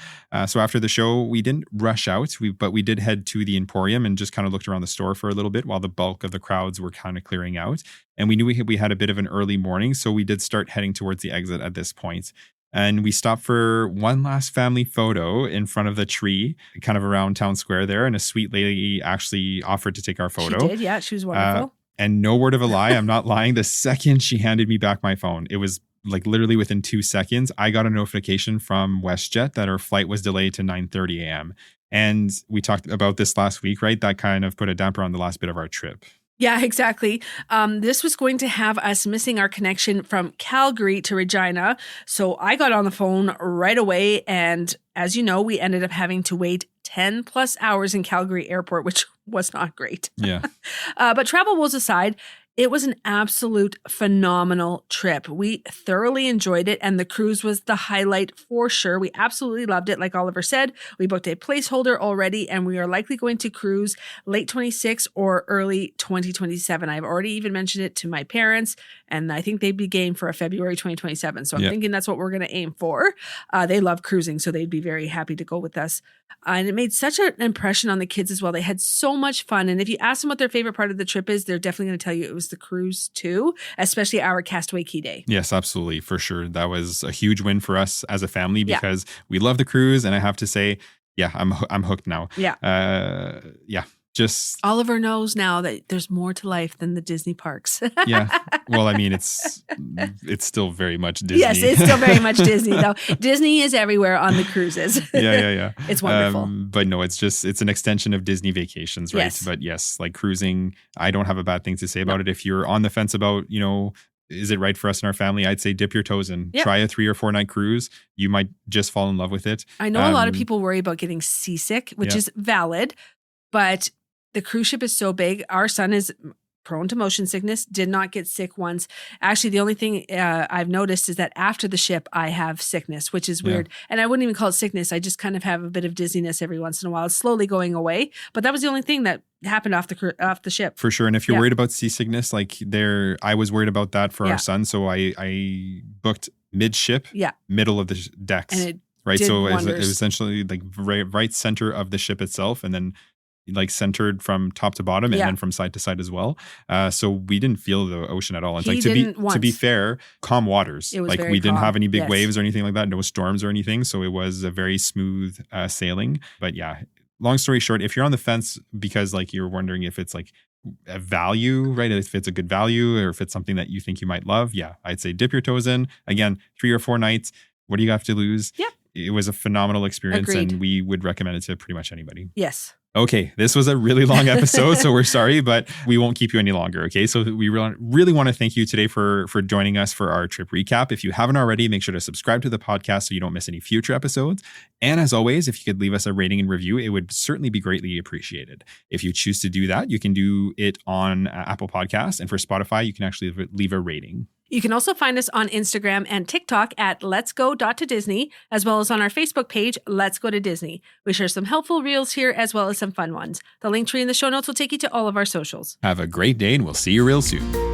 So after the show, we didn't rush out, but we did head to the Emporium and just kind of looked around the store for a little bit while the bulk of the crowds were kind of clearing out. And we knew we had a bit of an early morning, so we did start heading towards the exit at this point. And we stopped for one last family photo in front of the tree, kind of around town square there. And a sweet lady actually offered to take our photo. She did, yeah. She was wonderful. And no word of a lie, I'm not lying. The second she handed me back my phone, it was like literally within 2 seconds, I got a notification from WestJet that our flight was delayed to 9:30 a.m. And we talked about this last week, right? That kind of put a damper on the last bit of our trip. Yeah, exactly. This was going to have us missing our connection from Calgary to Regina. So I got on the phone right away. And as you know, we ended up having to wait 10 plus hours in Calgary airport, which was not great. Yeah. But travel woes aside, it was an absolute phenomenal trip. We thoroughly enjoyed it, and the cruise was the highlight for sure. We absolutely loved it. Like Oliver said, we booked a placeholder already, and we are likely going to cruise late 26 or early 2027. I've already even mentioned it to my parents, and I think they'd be game for a February 2027. So I'm thinking that's what we're going to aim for. They love cruising, so they'd be very happy to go with us. And it made such an impression on the kids as well. They had so much fun. And if you ask them what their favorite part of the trip is, they're definitely going to tell you it was the cruise too, especially our Castaway Key Day. Yes, absolutely. For sure. That was a huge win for us as a family because we love the cruise. And I have to say, I'm hooked now. Yeah. Just Oliver knows now that there's more to life than the Disney parks. Yeah. Well, I mean, it's still very much Disney. Yes, it's still very much Disney, though. Disney is everywhere on the cruises. Yeah. It's wonderful. But no, it's an extension of Disney vacations, right? Yes. But yes, like cruising, I don't have a bad thing to say about it. If you're on the fence about, is it right for us and our family? I'd say dip your toes in. Yep. Try a 3 or 4 night cruise. You might just fall in love with it. I know a lot of people worry about getting seasick, which is valid, but the cruise ship is so big. Our son is prone to motion sickness, did not get sick once. Actually, the only thing I've noticed is that after the ship, I have sickness, which is weird. And I wouldn't even call it sickness. I just kind of have a bit of dizziness every once in a while. It's slowly going away. But that was the only thing that happened off the ship. For sure. And if you're worried about seasickness, I was worried about that for our son. So I booked midship, middle of the decks. And it right. did So it wonders. was essentially like right center of the ship itself. And then like centered from top to bottom and then from side to side as well. So we didn't feel the ocean at all. And to be fair, calm waters. It was like very we didn't calm. have any big waves or anything like that, no storms or anything. So it was a very smooth sailing. But yeah, long story short, if you're on the fence because like you're wondering if it's like a value, right? If it's a good value or if it's something that you think you might love, I'd say dip your toes in. Again, 3 or 4 nights. What do you have to lose? Yeah. It was a phenomenal experience. Agreed. And we would recommend it to pretty much anybody. Yes. Okay, this was a really long episode, so we're sorry, but we won't keep you any longer, okay? So we really want to thank you today for joining us for our trip recap. If you haven't already, make sure to subscribe to the podcast so you don't miss any future episodes. And as always, if you could leave us a rating and review, it would certainly be greatly appreciated. If you choose to do that, you can do it on Apple Podcasts. And for Spotify, you can actually leave a rating. You can also find us on Instagram and TikTok at Let's Go.to-Disney, as well as on our Facebook page, Let's Go to Disney. We share some helpful reels here as well as some fun ones. The link tree in the show notes will take you to all of our socials. Have a great day and we'll see you real soon.